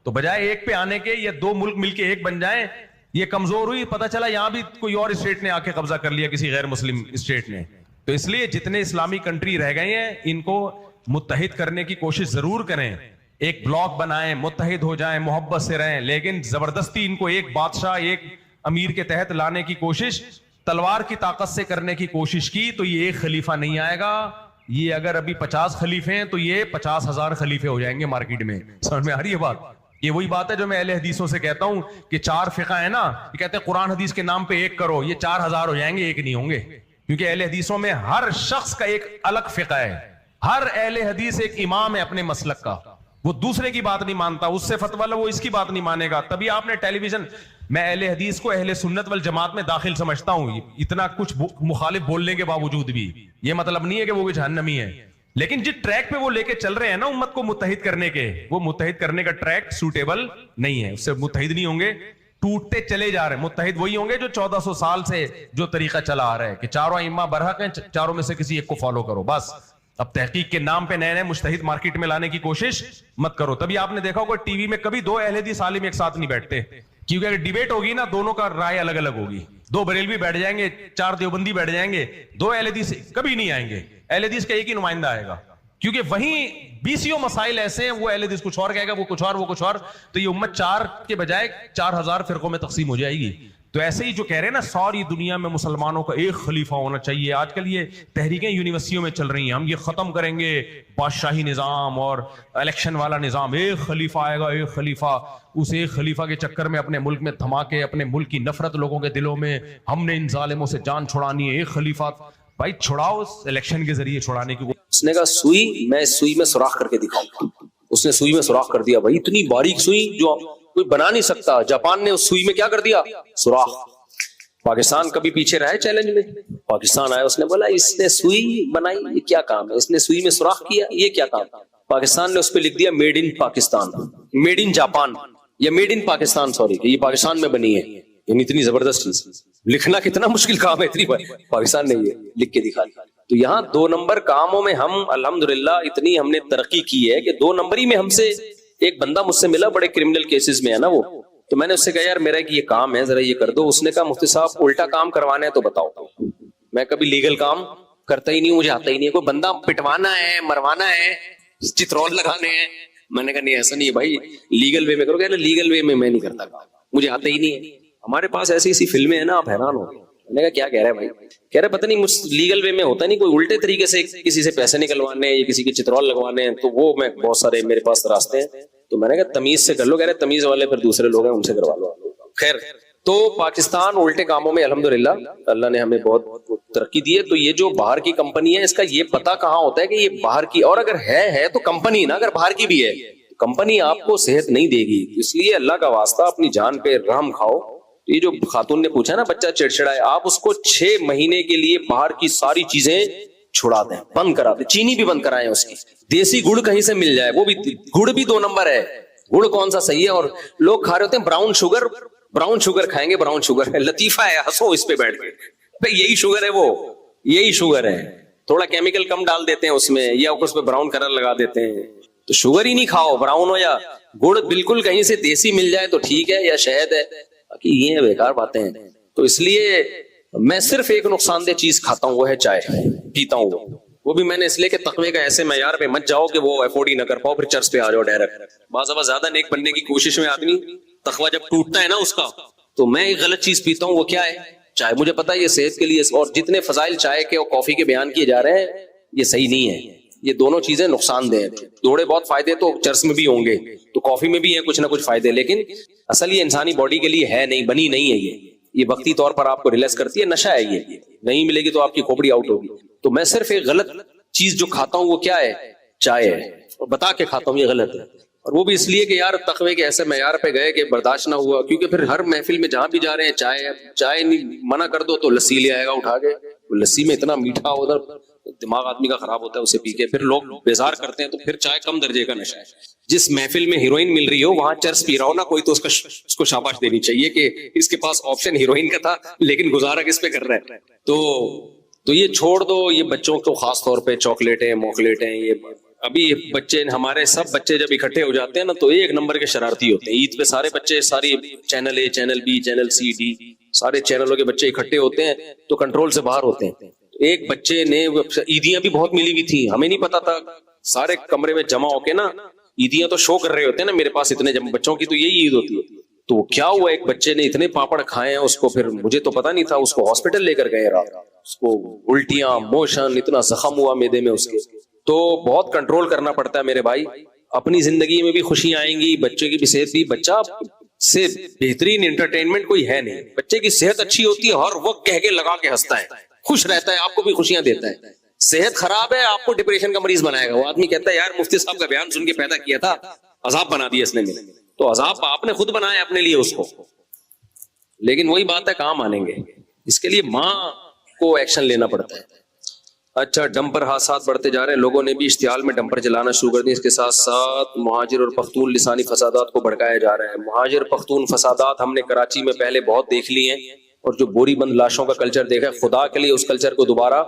تو بجائے ایک پہ آنے کے یہ دو ملک مل کے ایک بن جائیں، یہ کمزور ہوئی، پتہ چلا یہاں بھی کوئی اور اسٹیٹ نے آ کے قبضہ کر لیا، کسی غیر مسلم اسٹیٹ نے۔ تو اس لیے جتنے اسلامی کنٹری رہ گئے ہیں ان کو متحد کرنے کی کوشش ضرور کریں، ایک بلاک بنائیں، متحد ہو جائیں، محبت سے رہیں، لیکن زبردستی ان کو ایک بادشاہ ایک امیر کے تحت لانے کی کوشش تلوار کی طاقت سے کرنے کی کوشش کی تو یہ ایک خلیفہ نہیں آئے گا۔ یہ اگر ابھی 50 خلیفے ہیں تو یہ 50,000 خلیفے ہو جائیں گے مارکیٹ میں۔ سمجھ میں آ رہی ہے بات؟ یہ وہی بات ہے جو میں اہل حدیثوں سے کہتا ہوں کہ 4 فقہ ہیں نا، یہ کہتے ہیں قرآن حدیث کے نام پہ ایک کرو، یہ 4000 ہو جائیں گے، ایک نہیں ہوں گے، کیونکہ اہل حدیثوں میں ہر شخص کا ایک الگ فقہ ہے۔ ہر اہل حدیث ایک امام ہے اپنے مسلک کا, وہ دوسرے کی بات نہیں مانتا, اس سے فتویٰ لو وہ اس کی بات نہیں مانے گا. تبھی آپ نے ٹیلی ویژن, میں اہل حدیث کو اہل سنت والجماعت میں داخل سمجھتا ہوں, اتنا کچھ مخالف بولنے کے باوجود بھی. یہ مطلب نہیں ہے کہ وہ جہنمی ہے, لیکن جس ٹریک پہ وہ لے کے چل رہے ہیں نا امت کو متحد کرنے کے, وہ متحد کرنے کا ٹریک سوٹیبل نہیں ہے, اس سے متحد نہیں ہوں گے, ٹوٹتے چلے جا رہے ہیں. متحد وہی ہوں گے جو 1400 سال سے جو طریقہ چلا آ رہا ہے کہ چاروں ائمہ برحق ہیں, چاروں میں سے کسی ایک کو فالو کرو بس. اب تحقیق کے نام پہ نئے نئے مجتہد مارکیٹ میں لانے کی کوشش مت کرو. تبھی آپ نے دیکھا ہوگا ٹی وی میں کبھی دو اہل حدیث عالم ایک ساتھ نہیں بیٹھتے, کیونکہ اگر ڈیبیٹ ہوگی نا دونوں کا رائے الگ الگ ہوگی. دو بریلوی بیٹھ جائیں گے, چار دیوبندی بیٹھ جائیں گے, دو اہل حدیث کبھی نہیں آئیں گے. اہل حدیث کا ایک ہی نمائندہ آئے گا, کیونکہ وہیں بیسیوں مسائل ایسے ہیں, وہ اہل حدیث کچھ اور کہے گا, وہ کچھ اور, وہ کچھ اور, تو یہ امت 4 کے بجائے 4000 فرقوں میں تقسیم ہو جائے گی. تو ایسے ہی جو کہہ رہے ہیں نا ساری دنیا میں مسلمانوں کا ایک خلیفہ ہونا چاہیے, آج کل یہ تحریکیں یونیورسٹیوں میں چل رہی ہیں, ہم یہ ختم کریں گے بادشاہی نظام اور الیکشن والا نظام, ایک خلیفہ آئے گا, ایک خلیفہ. اس ایک خلیفہ کے چکر میں اپنے ملک میں دھماکے, اپنے ملک کی نفرت لوگوں کے دلوں میں, ہم نے ان ظالموں سے جان چھڑانی ہے, ایک خلیفہ. بھائی چھڑاؤ, اس الیکشن کے ذریعے چھڑانے کی.
اس نے کہا سوئی, میں سوئی میں سوراخ کر کے دکھاؤں. اس نے سوئی میں سوراخ کر دیا, بھائی اتنی باریک سوئی جو کوئی بنا نہیں سکتا. جاپان نے اس سوئی میں کیا کر دیا, سوراخ. پاکستان کبھی پیچھے رہا ہے چیلنج میں؟ پاکستان آیا, اس نے بولا اس نے سوئی بنائی, یہ کیا کام ہے, اس نے سوئی میں سوراخ کیا, یہ کیا کام. پاکستان نے اس پہ لکھ دیا made in Pakistan, made in Japan, یا میڈ ان پاکستان, سوری, کہ یہ پاکستان میں بنی ہے. یعنی اتنی زبردست چیز, لکھنا کتنا مشکل کام ہے, اتنی پاکستان نے یہ لکھ کے دکھا دیا. تو یہاں 2 نمبر کاموں میں ہم الحمدللہ اتنی ہم نے ترقی کی ہے کہ 2 نمبر ہی میں ہم سے ایک بندہ مجھ سے ملا, بڑے کرمنل کیسز میں ہے نا وہ, تو میں نے اس سے کہا یار میرا یہ کام ہے, ذرا یہ کر دو. اس نے کہا مفتی صاحب الٹا کام کروانا ہے تو بتاؤ. میں کبھی لیگل کام کرتا ہی نہیں, مجھے آتا ہی نہیں. کوئی بندہ پٹوانا ہے, مروانا ہے, چترول لگانے ہیں. میں نے کہا نہیں ایسا نہیں ہے بھائی, لیگل وے میں کرو. کہ لیگل وے میں نہیں کرتا, مجھے آتا ہی نہیں ہے. ہمارے پاس ایسی ایسی فلمیں ہیں نا, آپ حیران ہو. میں نے کہا کیا کہہ رہے ہیں بھائی؟ کہہ رہے پتہ نہیں مجھ لیگل وے میں ہوتا نہیں, کوئی الٹے طریقے سے کسی سے پیسے نکلوانے یا کسی کے چترول لگوانے ہیں, تو وہ میں بہت سارے میرے پاس راستے ہیں. تو میں نے کہا تمیز سے کر لو. کہہ رہے تمیز والے پھر دوسرے لوگ ہیں, ان سے کروا لو. خیر, تو پاکستان الٹے کاموں میں الحمدللہ اللہ نے ہمیں بہت ترقی دی ہے. تو یہ جو باہر کی کمپنی ہے, اس کا یہ پتہ کہاں ہوتا ہے کہ یہ باہر کی, اور اگر ہے تو کمپنی نا, اگر باہر کی بھی ہے کمپنی آپ کو صحت نہیں دے گی. اس لیے اللہ کا واسطہ اپنی جان پہ رحم کھاؤ. یہ جو خاتون نے پوچھا نا بچہ چڑچڑا ہے, آپ اس کو 6 مہینے کے لیے باہر کی ساری چیزیں چھڑا دیں, بند کرا دیں, چینی بھی بند کرائیں اس کی. دیسی گڑ کہیں سے مل جائے, وہ بھی گڑ بھی 2 نمبر ہے. گڑ کون سا صحیح ہے, اور لوگ کھا رہے ہوتے ہیں براؤن شوگر, براؤن شوگر کھائیں گے, براؤن شوگر ہے, لطیفہ ہے, ہنسو اس پہ بیٹھ کے, بھائی یہی شوگر ہے, وہ یہی شوگر ہے, تھوڑا کیمیکل کم ڈال دیتے ہیں اس میں, یا اس پہ براؤن کلر لگا دیتے ہیں. تو شوگر ہی نہیں کھاؤ, براؤن ہو یا گڑ بالکل کہیں سے دیسی مل جائے تو ٹھیک ہے, یا شہد ہے, باقی یہ بیکار باتیں ہیں. تو اس لیے میں صرف ایک نقصان دہ چیز کھاتا ہوں, وہ ہے چائے, پیتا ہوں. وہ بھی میں نے اس لیے کہ تقوی کا ایسے معیار پہ مت جاؤ کہ وہ افورڈ ہی نہ کر پاؤ, پھر چرچ پہ آ جاؤ ڈائریکٹ. بعض دفعہ زیادہ نیک بننے کی کوشش میں آدمی تقوی جب ٹوٹتا ہے نا اس کا, تو میں ایک غلط چیز پیتا ہوں, وہ کیا ہے, چائے. مجھے پتا ہے یہ صحت کے لیے, اور جتنے فضائل چائے کے اور کافی کے بیان کیے جا رہے ہیں یہ صحیح نہیں ہے. یہ دونوں چیزیں نقصان دہ ہیں. تھوڑے بہت فائدے تو چرس میں بھی ہوں گے, تو کافی میں بھی ہیں کچھ نہ کچھ فائدے, لیکن اصل یہ انسانی باڈی کے لیے ہے نہیں, بنی نہیں ہے. یہ وقتی طور پر آپ کو ریلیکس کرتی ہے, نشہ ہے, یہ نہیں ملے گی تو آپ کی کھوپڑی آؤٹ ہوگی. تو میں صرف ایک غلط چیز جو کھاتا ہوں وہ کیا ہے, چائے ہے, اور بتا کے کھاتا ہوں یہ غلط ہے. اور وہ بھی اس لیے کہ یار تقوی کے ایسے معیار پہ گئے کہ برداشت نہ ہوا, کیونکہ پھر ہر محفل میں جہاں بھی جا رہے ہیں چائے نہیں منع کر دو تو لسی لے آئے گا اٹھا کے. لسی میں اتنا میٹھا ادھر دماغ آدمی کا خراب ہوتا ہے اسے پی کے, پھر لوگ بیزار کرتے ہیں. تو پھر چائے کم درجے کا نشہ ہے. جس محفل میں ہیروئن مل رہی ہو وہاں چرس پی رہا ہو نا کوئی, تو اس کو شاباش دینی چاہیے کہ اس کے پاس آپشن ہیروئن کا تھا, لیکن گزارا کس پہ کر رہا ہے. تو یہ چھوڑ دو. یہ بچوں کو خاص طور پہ چاکلیٹیں موکلیٹیں, یہ ابھی بچے ہمارے سب بچے جب اکٹھے ہو جاتے ہیں نا تو 1 نمبر کے شرارتی ہوتے ہیں. عید پہ سارے بچے, ساری channel A, channel B, channel C, D, سارے چینلوں کے بچے اکٹھے ہوتے ہیں تو کنٹرول سے باہر ہوتے ہیں. ایک بچے نے, عیدیاں بھی بہت ملی ہوئی تھی, ہمیں نہیں پتا تھا, سارے کمرے میں جمع ہو کے نا عیدیاں تو شو کر رہے ہوتے ہیں نا, میرے پاس اتنے بچوں کی تو یہی عید ہوتی ہے. تو کیا ہوا, ایک بچے نے اتنے پاپڑ کھائے ہیں, اس کو پھر مجھے تو پتا نہیں تھا, اس کو ہاسپٹل لے کر گئے رات, اس کو الٹیاں, موشن, اتنا زخم ہوا میدے میں اس کے. تو بہت کنٹرول کرنا پڑتا ہے میرے بھائی. اپنی زندگی میں بھی خوشی آئیں گی, بچے کی بھی صحت بھی. بچہ سے بہترین انٹرٹینمنٹ کوئی ہے نہیں. بچے کی صحت اچھی ہوتی ہے, ہر وقت کہہ کے لگا کے ہنستا ہے, خوش رہتا ہے, آپ کو بھی خوشیاں دیتا ہے. صحت خراب ہے آپ کو ڈپریشن کا مریض بنائے گا. وہ آدمی کہتا ہے یار مفتی صاحب کا بیان سن کے پیدا کیا تھا, عذاب بنا دیا اس نے میرے. تو عذاب آپ نے خود بنایا اپنے لیے اس کو. لیکن وہی بات ہے, کہاں مانیں گے؟ اس کے لیے ماں کو ایکشن لینا پڑتا ہے. اچھا, ڈمپر حادثات بڑھتے جا رہے ہیں, لوگوں نے بھی اشتعال میں ڈمپر چلانا شروع کر دی. اس کے ساتھ ساتھ مہاجر اور پختون لسانی فسادات کو بھڑکایا جا رہا ہے. مہاجر پختون فسادات ہم نے کراچی میں پہلے بہت دیکھ لی ہیں, اور جو بوری بند لاشوں کا کلچر دیکھا ہے, خدا کے لیے اس کلچر کو دوبارہ